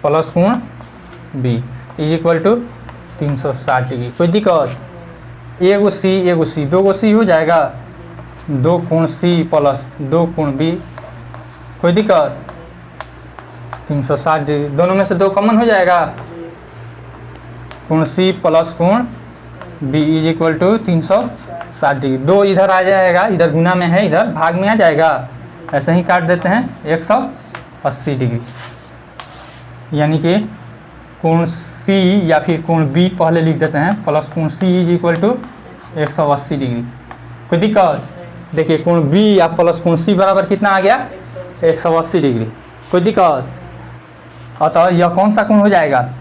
प्लस कोण B is equal to 360 degree. कोई दिक्कत? एगो सी दो गो सी हो जाएगा, दो कोण सी प्लस दो कोण बी। कोई दिक्कत? 360 डिग्री, दोनों में से दो कॉमन हो जाएगा, कोण सी प्लस कोण B is equal to 360 degree. दो इधर आ जाएगा, इधर गुना में है, इधर भाग में आ जाएगा। ऐसे ही काट देते हैं 180 डिग्री, यानी कि कोण सी या फिर कोण बी पहले लिख देते हैं प्लस कोण सी इज इक्वल टू 180 डिग्री। कोई दिक्कत? देखिए कोण बी या प्लस कोण सी बराबर कितना आ गया? 180 डिग्री। कोई दिक्कत? अतः यह कौन सा कोण हो जाएगा?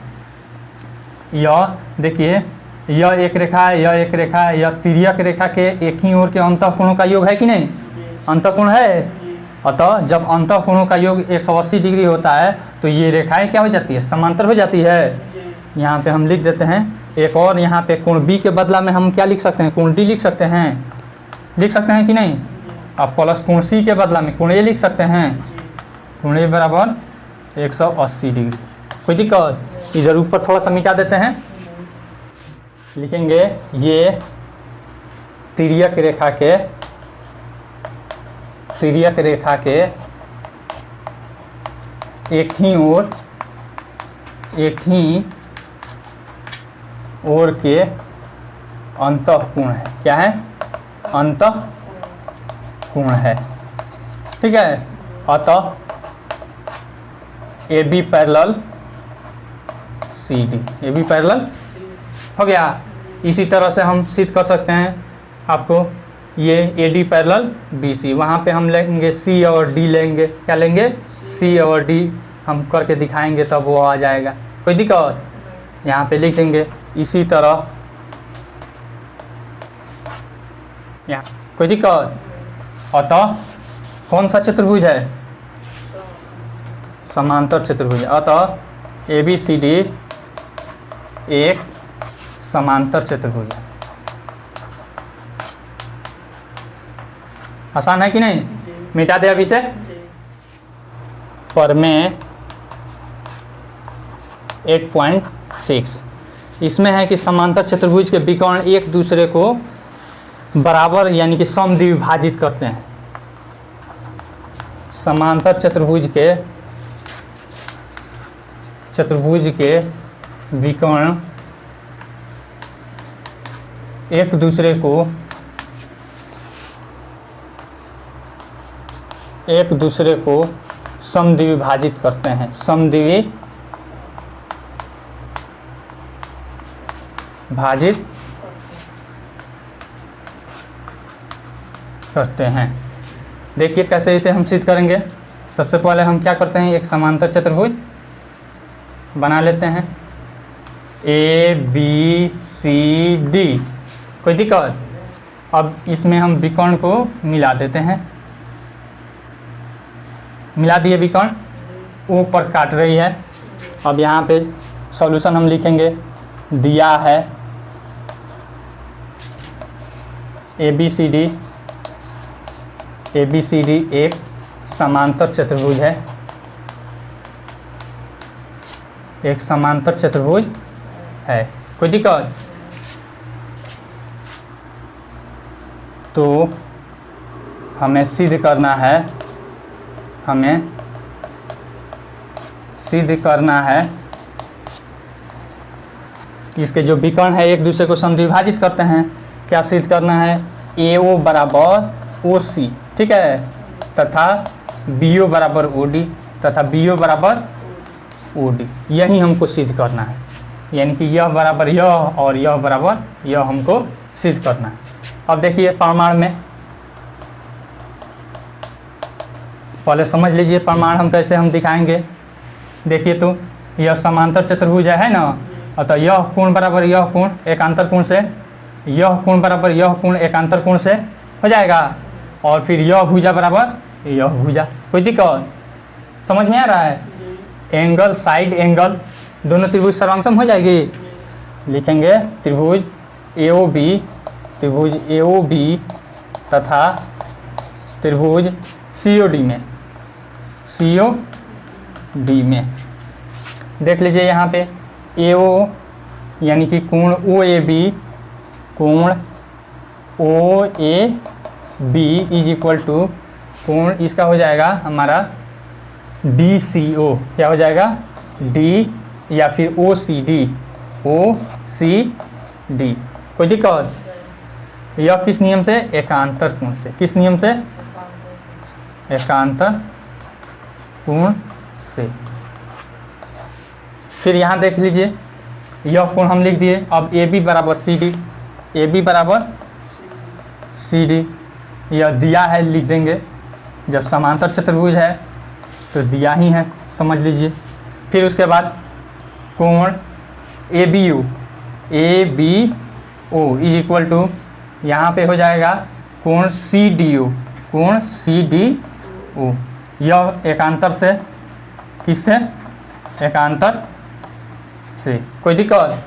यह देखिए यह एक रेखा है, यह एक रेखा है, यह तिर्यक रेखा के एक ही ओर के अंतःकोणों का योग है कि नहीं? अंतःकोण है। अतः जब अंतःकोणों का योग 180 डिग्री होता है तो ये रेखाएं क्या हो जाती है? समांतर हो जाती है। यहाँ पे हम लिख देते हैं एक और, यहाँ पे कोण बी के बदला में हम क्या लिख सकते हैं? कोण डी लिख सकते हैं कि नहीं? अब प्लस कोण सी के बदला में कोण ए लिख सकते हैं। कोण ए बराबर 180 डिग्री। कोई दिक्कत? इधर ऊपर थोड़ा सा मिटा देते हैं, लिखेंगे ये तिर्यक रेखा के एक ही ओर के अंतःकोण है। क्या है? अंतःकोण है। ठीक है, अतः A B parallel C D, A B parallel हो गया। इसी तरह से हम सिद्ध कर सकते हैं आपको, ये A D parallel B C, वहाँ पे हम लेंगे सी और डी लेंगे। क्या लेंगे? सी और डी हम करके दिखाएंगे तब वो आ जाएगा। कोई दिक्कत? यहाँ पे लिख देंगे इसी तरह, यहाँ कोई दिक्कत? अतः कौन सा चतुर्भुज है? समांतर चतुर्भुज। अतः ए बी सी डी एक समांतर चतुर्भुज है। आसान है कि नहीं? मिटा दे अभी से। प्रमेय 8.6 इसमें है कि समांतर चतुर्भुज के विकर्ण एक दूसरे को बराबर यानी कि समद्विभाजित करते हैं। समांतर चतुर्भुज के विकर्ण एक दूसरे को समद्विभाजित करते हैं। समद्विभाजित करते हैं। देखिए कैसे इसे हम सिद्ध करेंगे। सबसे पहले हम क्या करते हैं, एक समांतर चतुर्भुज बना लेते हैं, ए बी सी डी। कोई दिक्कत? अब इसमें हम विकर्ण को मिला देते हैं। मिला दिए विकर्ण, ओ पर काट रही है। अब यहाँ पे सॉल्यूशन हम लिखेंगे, दिया है ए बी सी डी एक समांतर चतुर्भुज है, एक समांतर चतुर्भुज है। कोई दिक्कत? तो हमें सिद्ध करना है इसके जो विकर्ण है एक दूसरे को समद्विभाजित करते हैं। क्या सिद्ध करना है? ए ओ बराबर ओ सी, ठीक है, तथा बी ओ बराबर ओ डी तथा बी ओ बराबर ओ डी। यही हमको सिद्ध करना है, यानी कि यह बराबर यह और यह बराबर यह हमको सिद्ध करना है। अब देखिए प्रमाण में, पहले समझ लीजिए प्रमाण हम कैसे हम दिखाएंगे। देखिए तो यह समांतर चतुर्भुज है ना, अतः यह कोण बराबर यह कोण एकांतर कोण से, यह कोण बराबर यह कोण एकांतर कोण से हो जाएगा, और फिर यह भुजा बराबर यह भुजा। कोई दिक्कत? समझ में आ रहा है? एंगल, साइड एंगल दोनों त्रिभुज सर्वांग हो जाएगी। लिखेंगे त्रिभुज ए ओ बी तथा त्रिभुज सी ओ डी में देख लीजिए यहाँ पे ए ओ यानी कि कोण O A B is equal to कोण इसका हो जाएगा हमारा डी सी ओ। क्या हो जाएगा? डी या फिर ओ सी डी। कोई दिक्कत? यह किस नियम से? एकांतर कोण से। किस नियम से? एकांतर कोण से। फिर यहाँ देख लीजिए यह कोण हम लिख दिए। अब ए बी बराबर सी डी, यह दिया है, लिख देंगे। जब समांतर चतुर्भुज है तो दिया ही है, समझ लीजिए। फिर उसके बाद कोण A B O is equal to यहाँ पे हो जाएगा कोण सी डी ओ। यह एकांतर से, किससे? एकांतर से। कोई दिक्कत?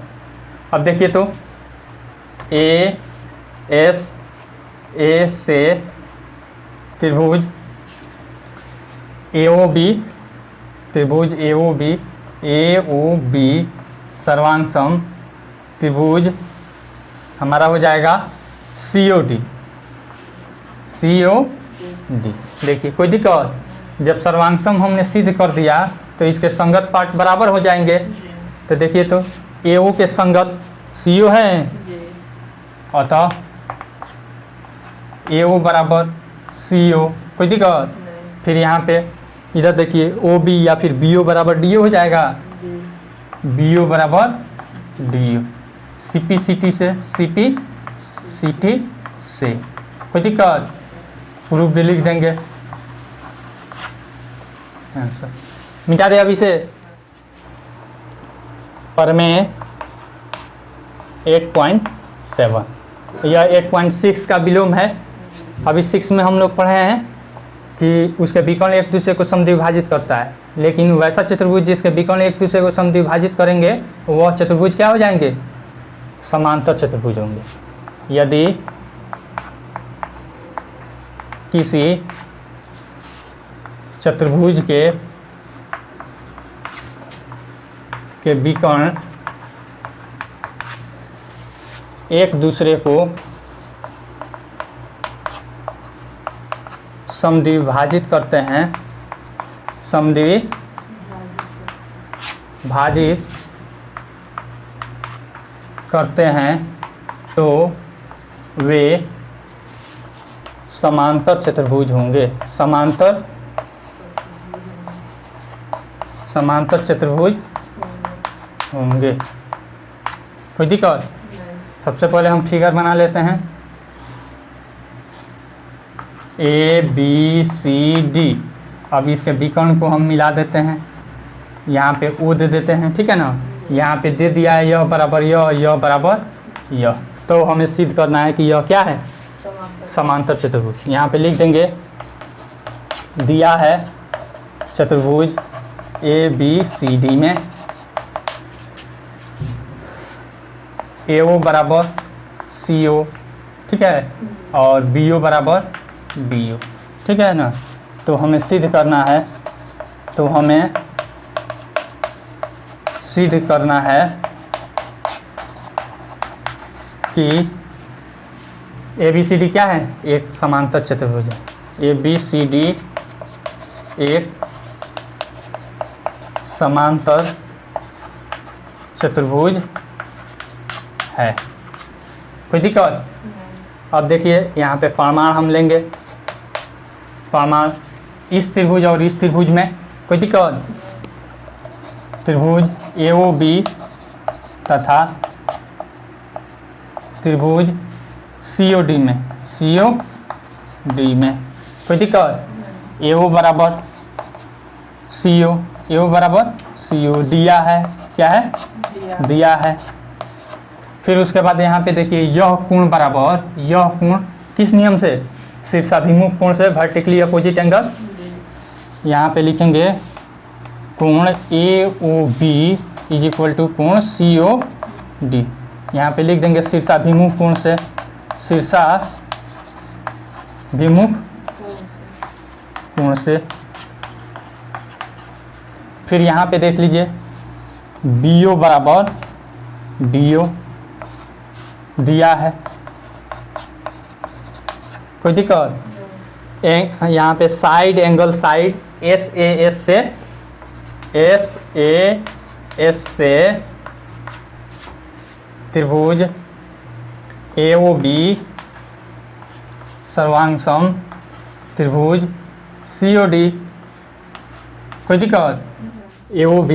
अब देखिए तो ए से त्रिभुज AOB त्रिभुज AOB सर्वांग सम त्रिभुज हमारा हो जाएगा COD। देखिए कोई दिक्कत, जब सर्वांग सम हमने सिद्ध कर दिया तो इसके संगत पार्ट बराबर हो जाएंगे। तो देखिए तो AO के संगत CO है, अतः AO बराबर CO, कोई दिक्कत। फिर यहाँ पे इधर देखिए OB या फिर BO बराबर DO हो जाएगा, BO बराबर DO, CP CT से कोई दिक्कत, प्रूफ भी लिख देंगे, मिटा दे अभी से। प्रमेय 8.7 यह 8.6 का विलोम है। अभी 6 में हम लोग पढ़े हैं कि उसके विकर्ण एक दूसरे को समद्विभाजित करता है, लेकिन वैसा चतुर्भुज जिसके विकर्ण एक दूसरे को समद्विभाजित करेंगे वह चतुर्भुज क्या हो जाएंगे, समांतर चतुर्भुज होंगे। यदि किसी चतुर्भुज के विकर्ण एक दूसरे को समद्विभाजित करते हैं, तो वे समांतर चतुर्भुज होंगे, समांतर चतुर्भुज होंगे। कोई दिक्कत? सबसे पहले हम फिगर बना लेते हैं। ABCD, अब इसके विकर्ण को हम मिला देते हैं, यहाँ पे O दे देते हैं, ठीक है ना। यहाँ पे दे दिया है यह बराबर यह बराबर यह, तो हमें सिद्ध करना है कि यह क्या है, समांतर चतुर्भुज। यहाँ पे लिख देंगे, दिया है चतुर्भुज ABCD में AO बराबर CO, ठीक है, और BO बराबर BO, ठीक है ना। तो हमें सिद्ध करना है, कि ABCD क्या है, एक समांतर चतुर्भुज है। ABCD एक समांतर चतुर्भुज है। कोई दिक्कत? अब देखिए यहाँ पे प्रमाण हम लेंगे, प्रमाण इस त्रिभुज और इस त्रिभुज में, कोई दिक्कत, त्रिभुज AOB तथा त्रिभुज COD में, कोई दिक्कत। AO बराबर CO दिया है, क्या है, दिया है। फिर उसके बाद यहाँ पे देखिए यह कोण बराबर, यह कोण किस नियम से, शीर्षाभिमुख कोण से, वर्टिकली अपोजिट एंगल। यहाँ पे लिखेंगे कोण AOB इज इक्वल टू कोण COD। यहाँ पे लिख देंगे शीर्षाभिमुख कोण से, शीर्षाभिमुख कोण से। फिर यहाँ पे देख लीजिए BO बराबर DO दिया है, कोई दिक्कत। यहाँ पे साइड एंगल, साइड SAS से त्रिभुज AOB सर्वांग सम त्रिभुज COD, कोई दिक्कत। AOB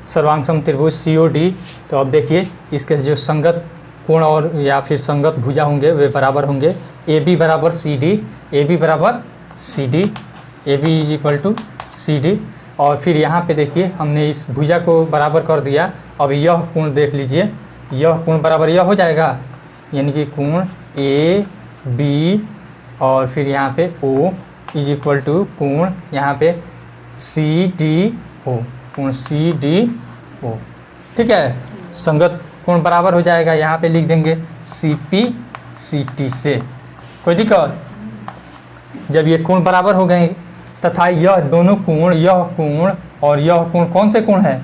सर्वांग सम त्रिभुज COD। तो अब देखिए इसके जो संगत कोण और या फिर संगत भुजा होंगे वे बराबर होंगे। AB बराबर CD, AB is equal to CD। और फिर यहाँ पे देखिए हमने इस भुजा को बराबर कर दिया। अब यह कोण देख लीजिए, यह कोण बराबर यह हो जाएगा, यानी कि कोण AB और फिर यहाँ पे O इज इक्वल टू कोण यहाँ पे CDO, कोण CDO, ठीक है। संगत कोण बराबर हो जाएगा, यहाँ पे लिख देंगे CP CT से, कोई दिक्कत। जब ये कोण बराबर हो गए तथा यह दोनों कोण, यह कोण और यह कोण कौन से कोण है?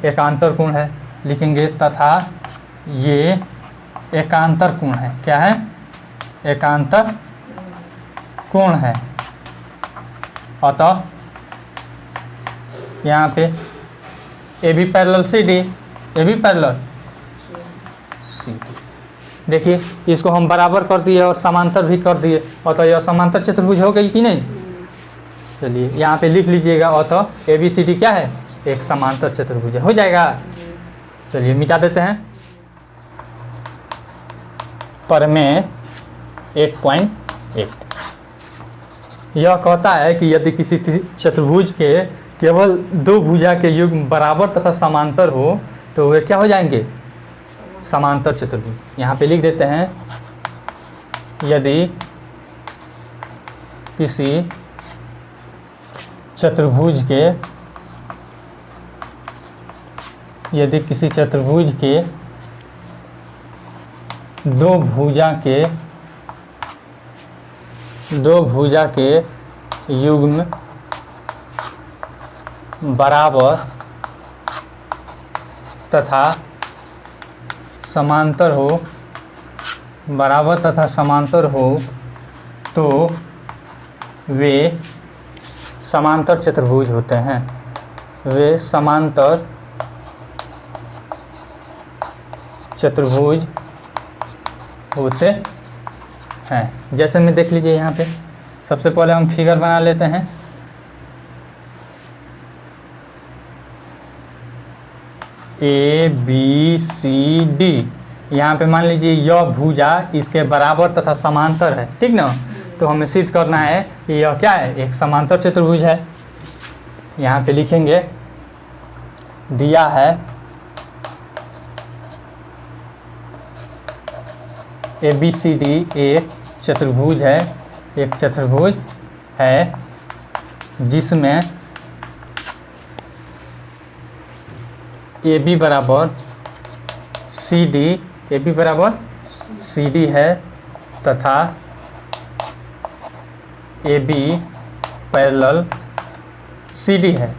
एकांतर कोण है। लिखेंगे तथा ये एकांतर कोण है। क्या है? एकांतर कोण है। अतः यहाँ पे A B parallel C D, A B parallel C D. देखिए इसको हम बराबर कर दिए और समांतर भी कर दिए, अतः यह समांतर चतुर्भुज हो गई कि नहीं? चलिए यहाँ पे लिख लीजिएगा, अतः ए बी सी डी क्या है? एक समांतर चतुर्भुज हो जाएगा। चलिए मिटा देते हैं। प्रमेय 1.8 यह कहता है कि यदि किसी चतुर्भुज के केवल दो भुजा के युग्म बराबर तथा समांतर हो तो वे क्या हो जाएंगे? समांतर चतुर्भुज। यहाँ पे लिख देते हैं, यदि किसी चतुर्भुज के दो भुजा के युग्म बराबर तथा समांतर हो तो वे समांतर चतुर्भुज होते हैं। वे समांतर चतुर्भुज होते हैं। जैसे में देख लीजिए, यहाँ पे सबसे पहले हम फिगर बना लेते हैं। ए बी सी डी, यहाँ पे मान लीजिए यह भुजा इसके बराबर तथा समांतर है, ठीक ना? तो हमें सिद्ध करना है कि यह क्या है? एक समांतर चतुर्भुज है। यहाँ पे लिखेंगे, दिया है ए बी सी डी एक चतुर्भुज है, जिसमें ए बी बराबर सी डी है तथा A B parallel C D है।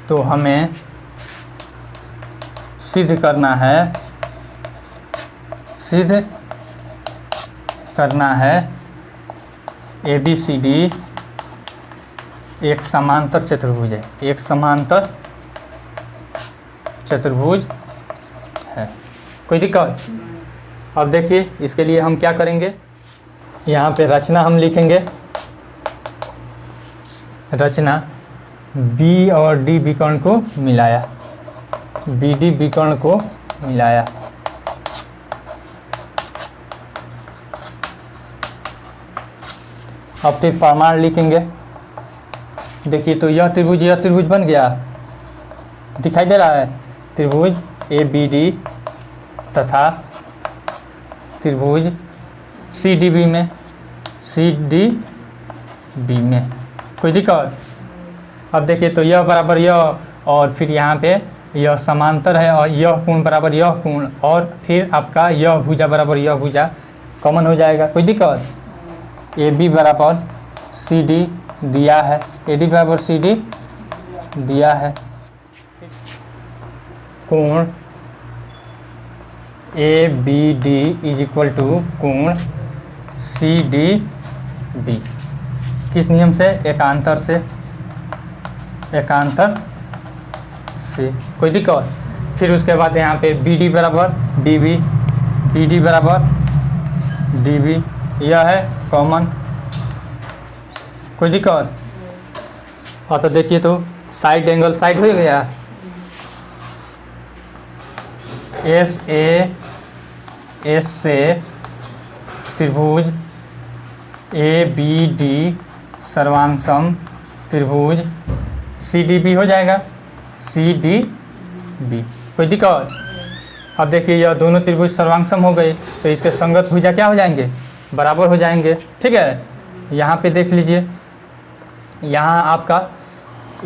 तो हमें सिद्ध करना है ए बी सी डी एक समांतर चतुर्भुज है, एक समांतर चतुर्भुज है। कोई दिक्कत? अब देखिए इसके लिए हम क्या करेंगे, यहाँ पे रचना हम लिखेंगे। रचना बी और डी विकर्ण को मिलाया, बी डी विकर्ण को मिलाया। अब फिर प्रमाण लिखेंगे। देखिए तो यह त्रिभुज बन गया, दिखाई दे रहा है? त्रिभुज ए बी डी तथा त्रिभुज सी डी बी में। कोई दिक्कत? अब देखिए तो यह बराबर यह, और फिर यहाँ पे यह समांतर है, और यह कोण बराबर यह कोण, और फिर आपका यह भुजा बराबर यह भुजा कॉमन हो जाएगा। कोई दिक्कत? ए बी बराबर सी डी दिया है, ए डी बराबर सी डी दिया है। कोण A B D is equal to कोण सी डी बी। किस नियम से? एकांतर से। कोई दिक्कत? फिर उसके बाद यहाँ पे बी डी बराबर डी बी, बी डी बराबर डी बी, यह है कॉमन। कोई दिक्कत? और तो देखिए तो साइड एंगल साइड हो गया, एस से त्रिभुज ए बी डी सर्वांशम त्रिभुज सी डी बी हो जाएगा, सी डी बी। कोई दिक्कत? अब देखिए यह दोनों त्रिभुज सर्वांशम हो गए, तो इसके संगत भुजा क्या हो जाएंगे? बराबर हो जाएंगे। ठीक है, यहाँ पे देख लीजिए, यहाँ आपका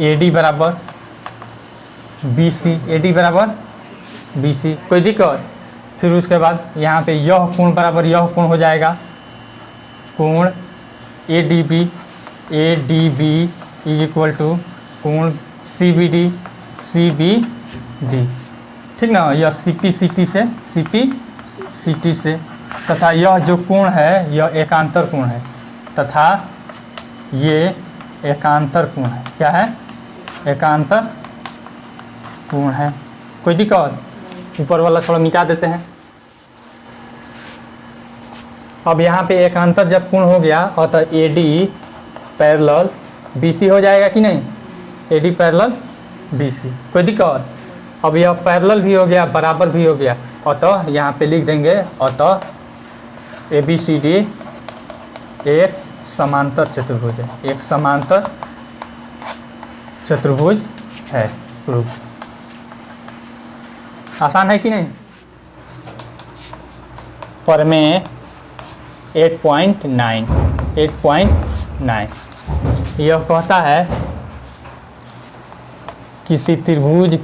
ए डी बराबर बी सी, ए डी बराबर बी सी। कोई दिक्कत? फिर उसके बाद यहाँ पे यह कोण बराबर यह कोण हो जाएगा, कोण A D B is equal to कोण सी बी डी ठीक ना, यह सी पी सी टी से तथा यह जो कोण है यह एकांतर कोण है तथा ये एकांतर कोण है। क्या है? एकांतर कोण है। कोई दिक्कत? ऊपर वाला थोड़ा मिटा देते हैं। अब यहाँ पे एकांतर जब कोण हो गया और तो A D parallel B C हो जाएगा कि नहीं? A D parallel B C. कोई दिक्कत? अब यह पैरेलल भी हो गया, बराबर भी हो गया, और तो यहाँ पे लिख देंगे और तो ए बी सी डी एक समांतर चतुर्भुज है, एक समांतर चतुर्भुज है। प्रूफ आसान है कि नहीं? प्रमेय 8.9 यह कहता है किसी त्रिभुज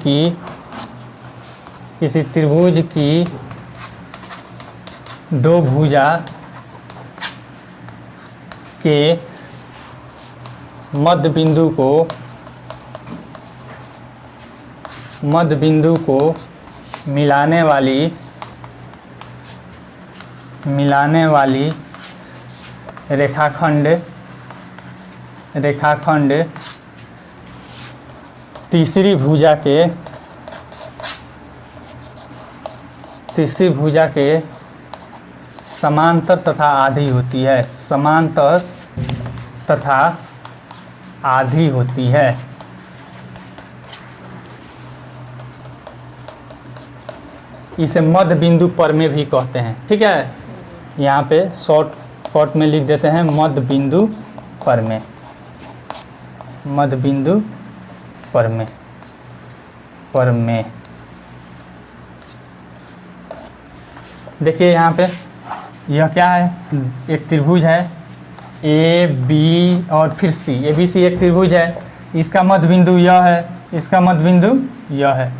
की दो भुजा के मध्य बिंदु को मिलाने वाली रेखाखंड तीसरी भुजा के समांतर तथा आधी होती है। समांतर तथा आधी होती है। इसे मध्य बिंदु प्रमेय भी कहते हैं। ठीक है, यहाँ पे शॉर्ट में लिख देते हैं मध्य बिंदु प्रमेय। मध्य बिंदु प्रमेय। देखिए यहाँ पे यह क्या है? एक त्रिभुज है ए बी और फिर सी। ए बी सी एक त्रिभुज है। इसका मध्य बिंदु यह है, इसका मध्य बिंदु यह है।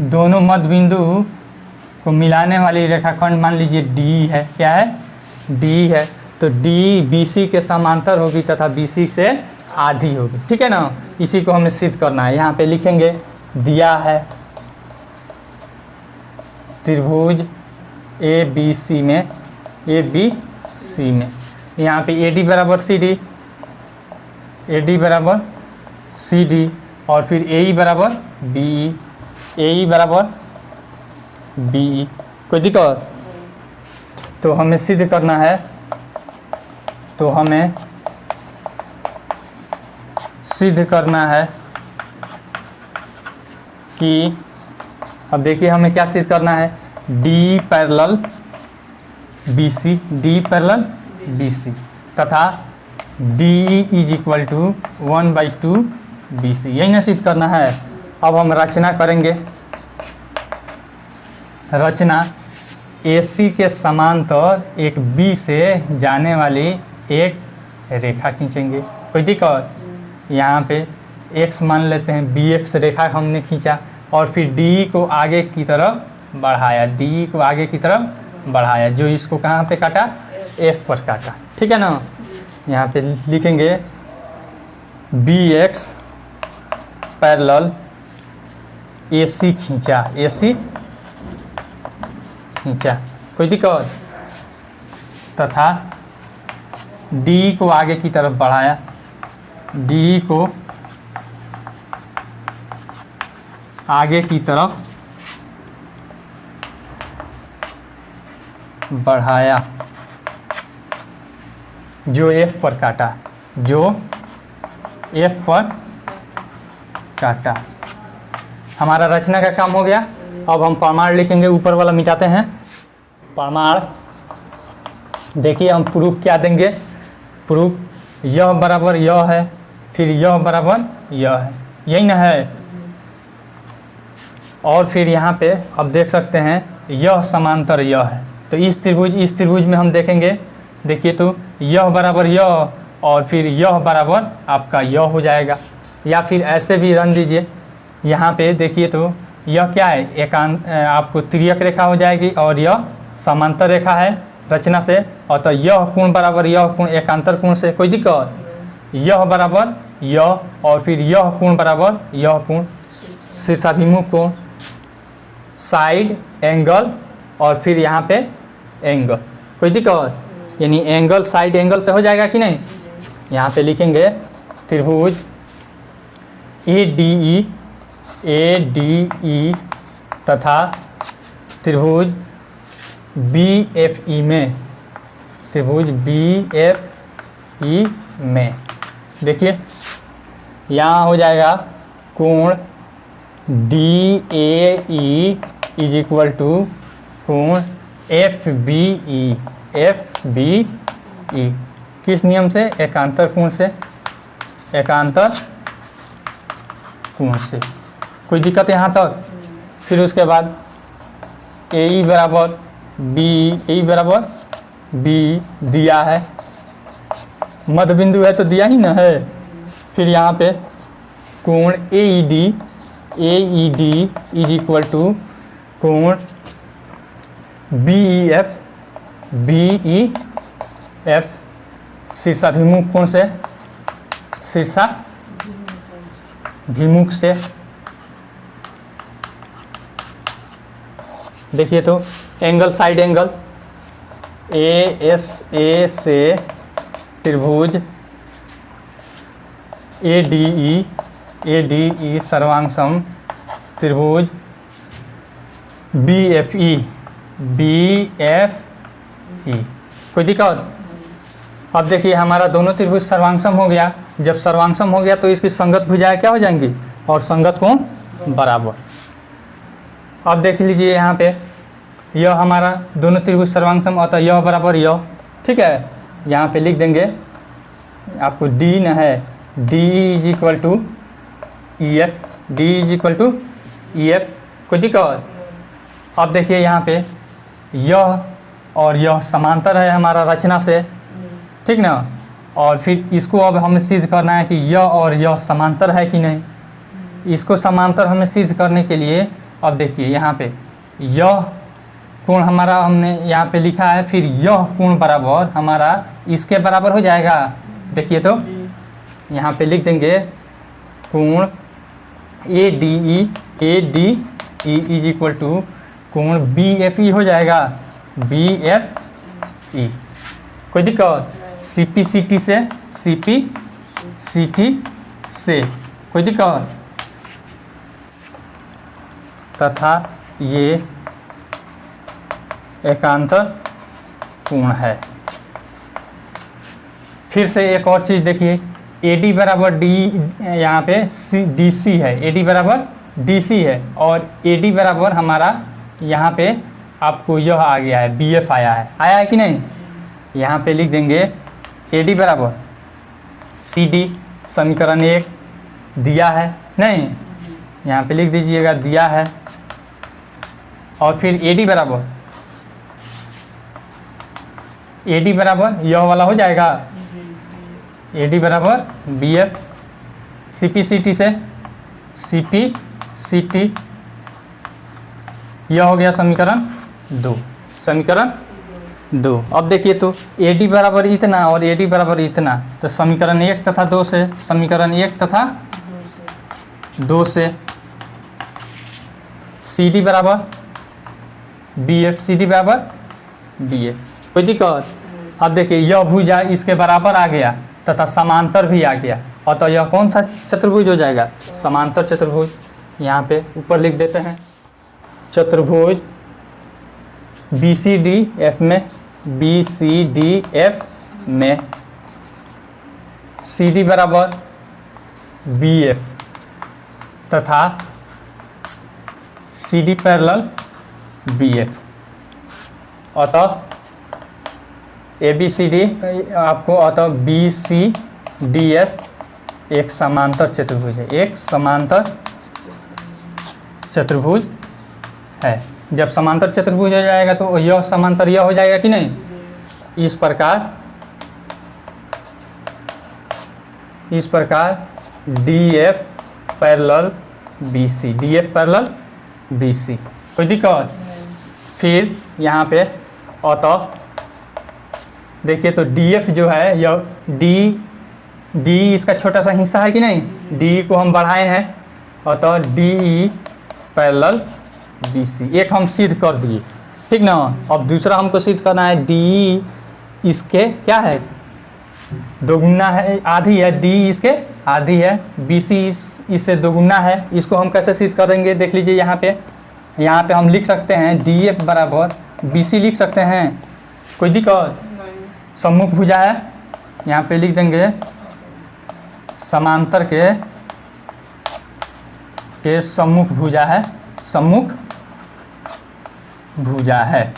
दोनों मध्य बिंदु को मिलाने वाली रेखाखंड मान लीजिए डी है। क्या है? डी है। तो डी बी सी के समांतर होगी तथा बी सी से आधी होगी। ठीक है ना, इसी को हमें सिद्ध करना है। यहाँ पे लिखेंगे दिया है त्रिभुज ए बी सी में यहाँ पे ए डी बराबर सी डी और फिर ए ई बराबर बी ई। कोई दिक्कत? तो हमें सिद्ध करना है, तो हमें सिद्ध करना है कि अब देखिए हमें क्या सिद्ध करना है? डी पैरेलल बी सी तथा D is equal to 1/2 B C. यही ना सिद्ध करना है। अब हम रचना करेंगे। रचना ए सी के समांतर एक बी से जाने वाली एक रेखा खींचेंगे। कोई दिक्कत? यहाँ पे x मान लेते हैं, बी एक्स रेखा हमने खींचा और फिर डी को आगे की तरफ बढ़ाया, जो इसको कहाँ पे काटा? एफ पर काटा। ठीक है ना, यहाँ पे लिखेंगे बी एक्स पैरेलल ए सी खींचा। कोई दिक्कत? तथा डी को आगे की तरफ बढ़ाया, डी को आगे की तरफ बढ़ाया, जो एफ पर काटा। हमारा रचना का काम हो गया। अब हम प्रमाण लिखेंगे। ऊपर वाला मिटाते हैं। प्रमाण देखिए हम प्रूफ क्या देंगे? प्रूफ यह बराबर यह है, फिर यह बराबर यह है, यही ना है। और फिर यहाँ पे अब देख सकते हैं यह समांतर यह है। तो इस त्रिभुज में हम देखेंगे, देखिए तो यह बराबर यह और फिर यह बराबर आपका यह हो जाएगा। या फिर ऐसे भी रन दीजिए। यहाँ पे देखिए तो यह क्या है? आपको तिर्यक रेखा हो जाएगी और यह समांतर रेखा है रचना से। और तो यह कोण बराबर यह कोण एकांतर कोण से। कोई दिक्कत? यह बराबर यह, और फिर यह कोण बराबर यह कोण, शीर्षाभिमुख कोण, साइड एंगल, और फिर यहाँ पे एंगल। कोई दिक्कत? यानी एंगल साइड एंगल से हो जाएगा कि नहीं? यहाँ पे लिखेंगे त्रिभुज ADE तथा त्रिभुज BFE में, त्रिभुज BFE में देखिए यहाँ हो जाएगा कोण DAE इज इक्वल टू कोण FBE। किस नियम से? एकांतर कोण से, एकांतर कोण से। कोई दिक्कत यहाँ तक? फिर उसके बाद AE बराबर B दिया है, मध्य बिंदु है तो दिया ही ना है। फिर यहाँ पे कोण AED इज इक्वल टू कोण BEF शीर्षाभिमुख कोण से, शीर्षाभिमुख से। देखिए तो एंगल साइड एंगल ASA से त्रिभुज ADE सर्वांग त्रिभुज BFE। कोई दिक्कत? अब देखिए हमारा दोनों त्रिभुज सर्वांगसम हो गया। जब सर्वांगसम हो गया तो इसकी संगत भुजाएं क्या हो जाएंगी? और संगत कोण बराबर। अब देख लीजिए यहाँ पे यह हमारा दोनों त्रिभुज सर्वांगसम, अतः यह बराबर यह। ठीक है, यहाँ पे लिख देंगे आपको D न है, D is equal to EF, D is equal to EF। कोई दिक्कत? अब देखिए यहाँ पे यह और यह समांतर है हमारा रचना से, ठीक ना। और फिर इसको अब हमें सिद्ध करना है कि यह और यह समांतर है कि नहीं। इसको समांतर हमें सिद्ध करने के लिए अब देखिए यहाँ पे यह कोण हमारा हमने यहाँ पे लिखा है, फिर यह कोण बराबर हमारा इसके बराबर हो जाएगा। देखिए तो यहाँ पे लिख देंगे कोण ADE इज इक्वल टू कोण BFE हो जाएगा, BFE। कोई दिक्कत? CPCT से कोई दिक्कत? तथा ये एकांतर कोण है। फिर से एक और चीज़ देखिए, AD बराबर D, यहाँ पे DC है, AD बराबर DC है, और AD बराबर हमारा यहाँ पे आपको यह आ गया है, BF आया है कि नहीं? यहाँ पे लिख देंगे AD बराबर CD, समीकरण 1 दिया है नहीं, यहाँ पे लिख दीजिएगा दिया है। और फिर AD बराबर यह वाला हो जाएगा, AD बराबर BF, CPCT से CPCT, यह हो गया समीकरण 2। अब देखिए तो AD बराबर इतना और AD बराबर इतना, तो समीकरण 1 तथा 2 से, समीकरण 1 तथा 2 से CD बराबर BF, CD बराबर BF। कोई दिक्कत? अब देखिए यह भुजा इसके बराबर आ गया तथा समांतर भी आ गया, और तो यह कौन सा चतुर्भुज हो जाएगा? समांतर चतुर्भुज। यहाँ पे ऊपर लिख देते हैं चतुर्भुज BCDF में CD बराबर BF तथा CD पैरेलल BF। अतः ABCD आपको, अतः BCDF एक समांतर चतुर्भुज है, एक समांतर चतुर्भुज है। जब समांतर चतुर्भुज हो जाएगा तो यह समांतर यह हो जाएगा कि नहीं? इस प्रकार DF parallel BC, DF parallel BC। कोई दिक्कत? फिर यहाँ पे अतः देखिए तो DF जो है यह डी इसका छोटा सा हिस्सा है कि नहीं, डी को हम बढ़ाए हैं और तो डी पैरेलल बी सी, एक हम सिद्ध कर दिए, ठीक ना। अब दूसरा हमको सिद्ध करना है डी इसके क्या है, दोगुना है, आधी है, डी इसके आधी है, बी सी इससे दोगुना है। इसको हम कैसे सिद्ध करेंगे देख लीजिए, यहाँ पे हम लिख सकते हैं डी एफ बराबर बी सी लिख सकते हैं, कोई दिक्कत। सम्मुख भुजा है, यहाँ पे लिख देंगे समांतर के सम्मुख भुजा है, सम्मुख भुजा है,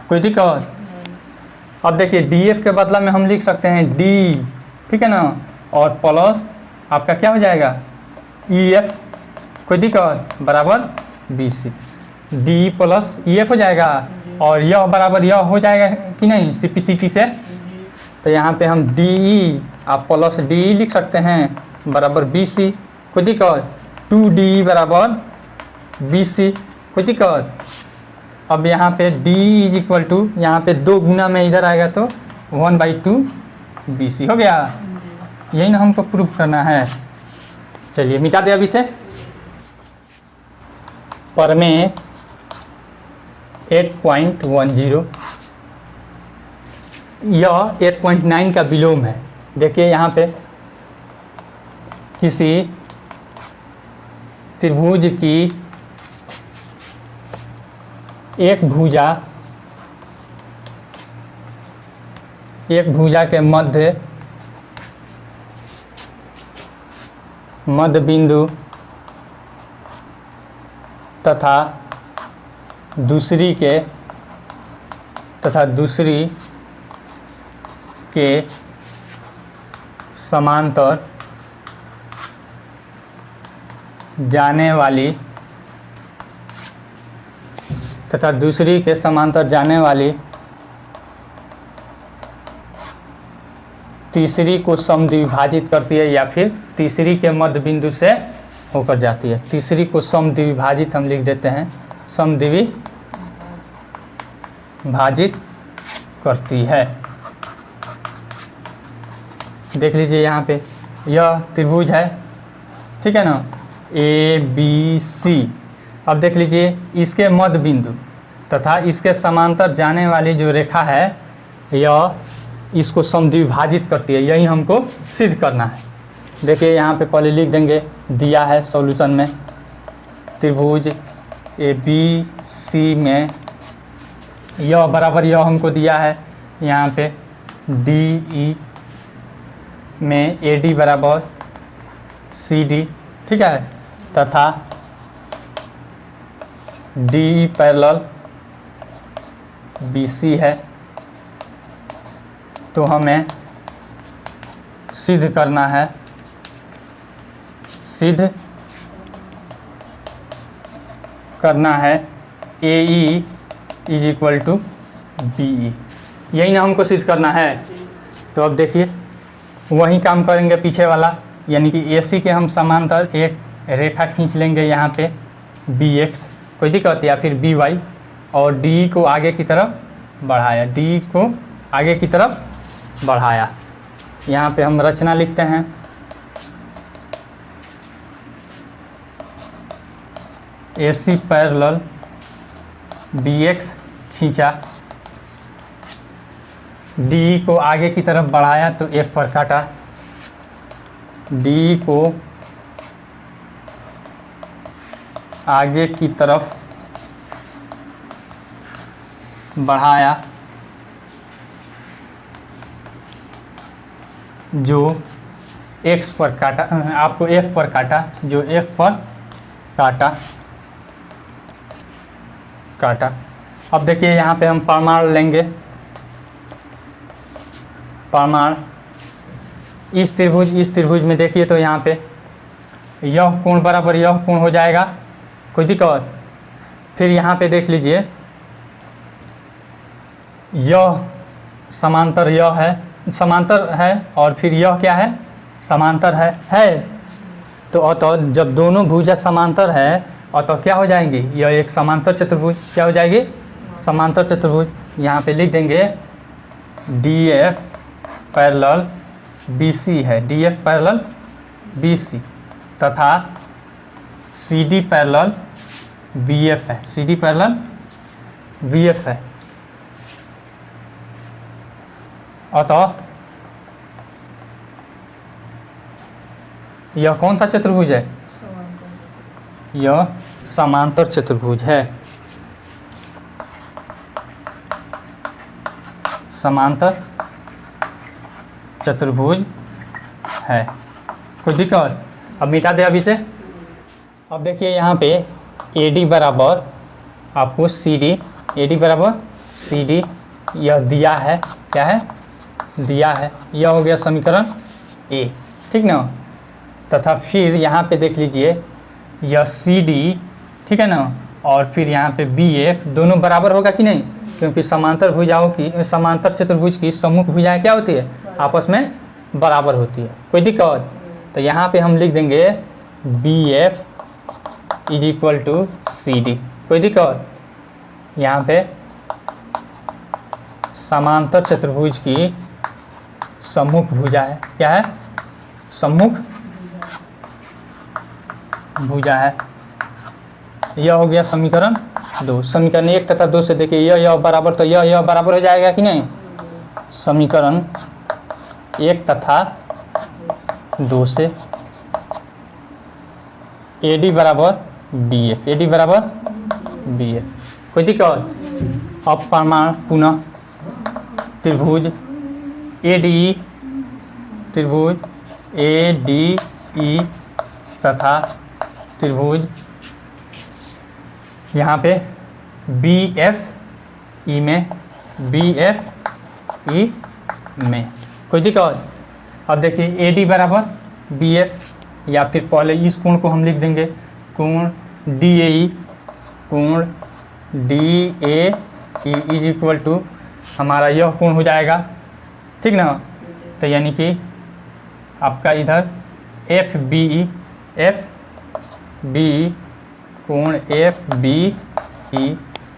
कोई दिक्कत। अब देखिए डी एफ के बदला में हम लिख सकते हैं डी, ठीक है ना, और प्लस आपका क्या हो जाएगा ई एफ, कोई दिक्कत, बराबर B C, D plus E F हो जाएगा। और यह बराबर यह हो जाएगा कि नहीं सिप्लिसिटी से, तो यहाँ पे हम डी ई आप प्लस डी लिख सकते हैं बराबर बी सी, कोई दिक्कत, 2D बराबर बी सी, कोई दिक्कत। अब यहाँ पे D इज इक्वल टू, यहाँ पे 2 गुना में इधर आएगा तो 1/2 बी सी हो गया। यही ना हमको प्रूफ करना है। चलिए मिटा दे अब इसे। प्रमेय 8.10 यह 8.9 का विलोम है। देखिए यहाँ पे किसी त्रिभुज की एक भुजा के मध्य बिंदु तथा दूसरी के समांतर जाने वाली तथा दूसरी के समांतर जाने वाली तीसरी को समद्विभाजित करती है, या फिर तीसरी के मध्य बिंदु से होकर जाती है। तीसरी को समद्विभाजित हम लिख देते हैं, समद्विभाजित करती है। देख लीजिए यहाँ पे यह त्रिभुज है, ठीक है ना, ए बी सी। अब देख लीजिए इसके मध्य बिंदु तथा इसके समांतर जाने वाली जो रेखा है यह इसको समद्विभाजित करती है, यही हमको सिद्ध करना है। देखिए यहाँ पे पहले लिख देंगे, दिया है सॉल्यूशन में, त्रिभुज ए बी सी में यह बराबर यह हमको दिया है, यहाँ पे डी ई में ए डी बराबर सी डी, ठीक है, तथा डी पैरेलल बी सी है। तो हमें सिद्ध करना है, A E is equal to B E, यही ना हमको सिद्ध करना है। तो अब देखिए वही काम करेंगे पीछे वाला, यानी कि ए सी के हम समांतर एक रेखा खींच लेंगे यहाँ पे बी एक्स, कोई दिक्कत, या फिर बी वाई, और डी को आगे की तरफ बढ़ाया, डी को आगे की तरफ बढ़ाया। यहाँ पे हम रचना लिखते हैं, ए सी पैरेलल बी एक्स खींचा, डी को आगे की तरफ बढ़ाया तो एफ पर काटा, डी को आगे की तरफ बढ़ाया जो एक्स पर काटा, आपको एफ पर काटा, जो एफ पर काटा। अब देखिए यहाँ पे हम प्रमाण लेंगे, प्रमाण इस त्रिभुज में देखिए तो यहाँ पे यह कोण बराबर यह कोण हो जाएगा, कोई दिक्कत। फिर यहाँ पे देख लीजिए यह समांतर यह है, समांतर है, और फिर यह क्या है, समांतर है। तो जब दोनों भुजा समांतर है और तो क्या हो जाएंगी, यह एक समांतर चतुर्भुज, क्या हो जाएगी, समांतर चतुर्भुज। यहाँ पे लिख देंगे डी एफ पैरेलल BC है, DF पैरेलल BC, तथा CD पैरेलल BF है, CD पैरेलल BF है। अतः यह कौन सा चतुर्भुज है? यह समांतर चतुर्भुज है, समांतर चतुर्भुज है। कोई दिक्कत? अब मिटा दे अभी से। अब देखिए यहाँ पे AD बराबर आपको CD, AD बराबर CD यह दिया है, क्या है? दिया है। यह हो गया समीकरण A, ठीक ना। तथा फिर यहाँ पे देख लीजिए यह CD, ठीक है ना, और फिर यहाँ पे BF दोनों बराबर होगा कि नहीं? क्योंकि समांतर भुजाओं की, समांतर चतुर्भुज की सम्मुख भुजाएं क्या होती है? आपस में बराबर होती है। कोई दिक्कत? तो यहाँ पे हम लिख देंगे BF is equal to CD। कोई दिक्कत? यहाँ पे समांतर चतुर्भुज की सम्मुख भुजा है, क्या है? सम्मुख भुजा है। यह हो गया समीकरण 2। समीकरण 1 तथा 2 से देखिए यह बराबर, तो यह बराबर हो जाएगा कि नहीं? समीकरण 1 तथा 2 से AD बराबर BF, AD बराबर BF। कोई दिक्कत? अब प्रमाण पुनः त्रिभुज ADE, त्रिभुज ADE तथा त्रिभुज यहाँ पे BFE में, BFE में। कोई दिक्कत? अब देखिए AD बराबर BF, या फिर पहले इस कोण को हम लिख देंगे कोण DAE, कोण DAE इज इक्वल टू हमारा यह कोण हो जाएगा, ठीक ना। तो यानी कि आपका इधर FBE, FBE कोण FBE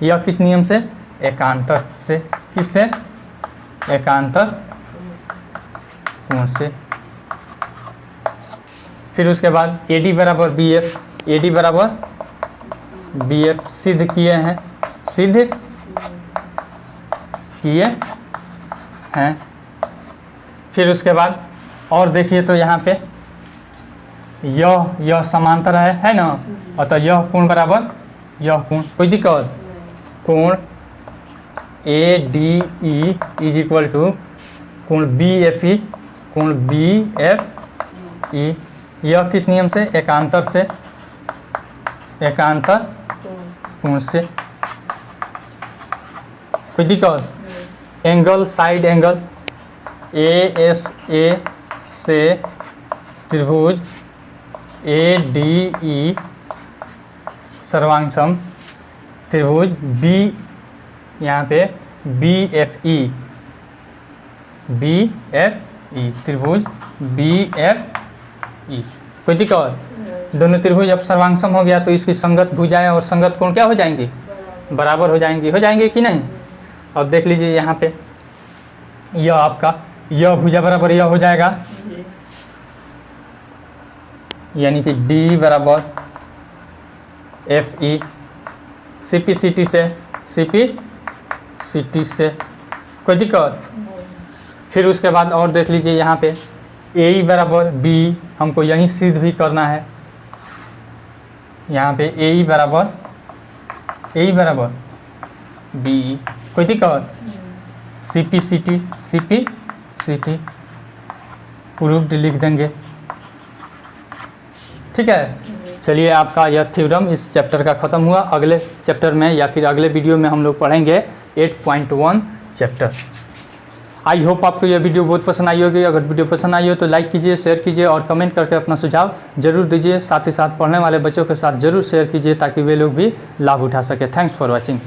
यह किस नियम से? एकांतर से। किससे? एकांतर कोण से। फिर उसके बाद AD बराबर BF, AD बराबर BF सिद्ध किए हैं, सिद्ध किए हैं। फिर उसके बाद और देखिए तो यहाँ पे यह समांतर है ना, अतः यह कोण बराबर यह कोण। कोई दिक्कत? कोण ADE इज इक्वल टू कोण BFE, कोण BFE यह किस नियम से? एकांतर से, एकांतर कोण से। कोई दिक्कत? एंगल, साइड एंगल ASA से त्रिभुज ADE सर्वांग सम त्रिभुज B, यहाँ पे BFE, BFE त्रिभुज BFE। कोई दिक्कत? दोनों त्रिभुज अब सर्वांग सम हो गया तो इसकी संगत भुजाएं और संगत कोण क्या हो जाएंगी? बराबर हो जाएंगी। हो जाएंगे कि नहीं? अब देख लीजिए यहाँ पे यह आपका यह भुजा बराबर यह हो जाएगा, यानी कि D बराबर FE, CP CT से, CP CT से। कोई दिक्कत? फिर उसके बाद और देख लीजिए यहाँ पे AE बराबर B, हमको यहीं सिद्ध भी करना है। यहाँ पे AE बराबर BE। कोई दिक्कत? CP CT, CP CT proved लिख देंगे, ठीक है। चलिए आपका यह थ्योरम इस चैप्टर का ख़त्म हुआ। अगले चैप्टर में या फिर अगले वीडियो में हम लोग पढ़ेंगे 8.1 चैप्टर। आई होप आपको यह वीडियो बहुत पसंद आई होगी। अगर वीडियो पसंद आई हो तो लाइक कीजिए, शेयर कीजिए और कमेंट करके अपना सुझाव जरूर दीजिए। साथ ही साथ पढ़ने वाले बच्चों के साथ जरूर शेयर कीजिए ताकि वे लोग भी लाभ उठा सके। Thanks for watching.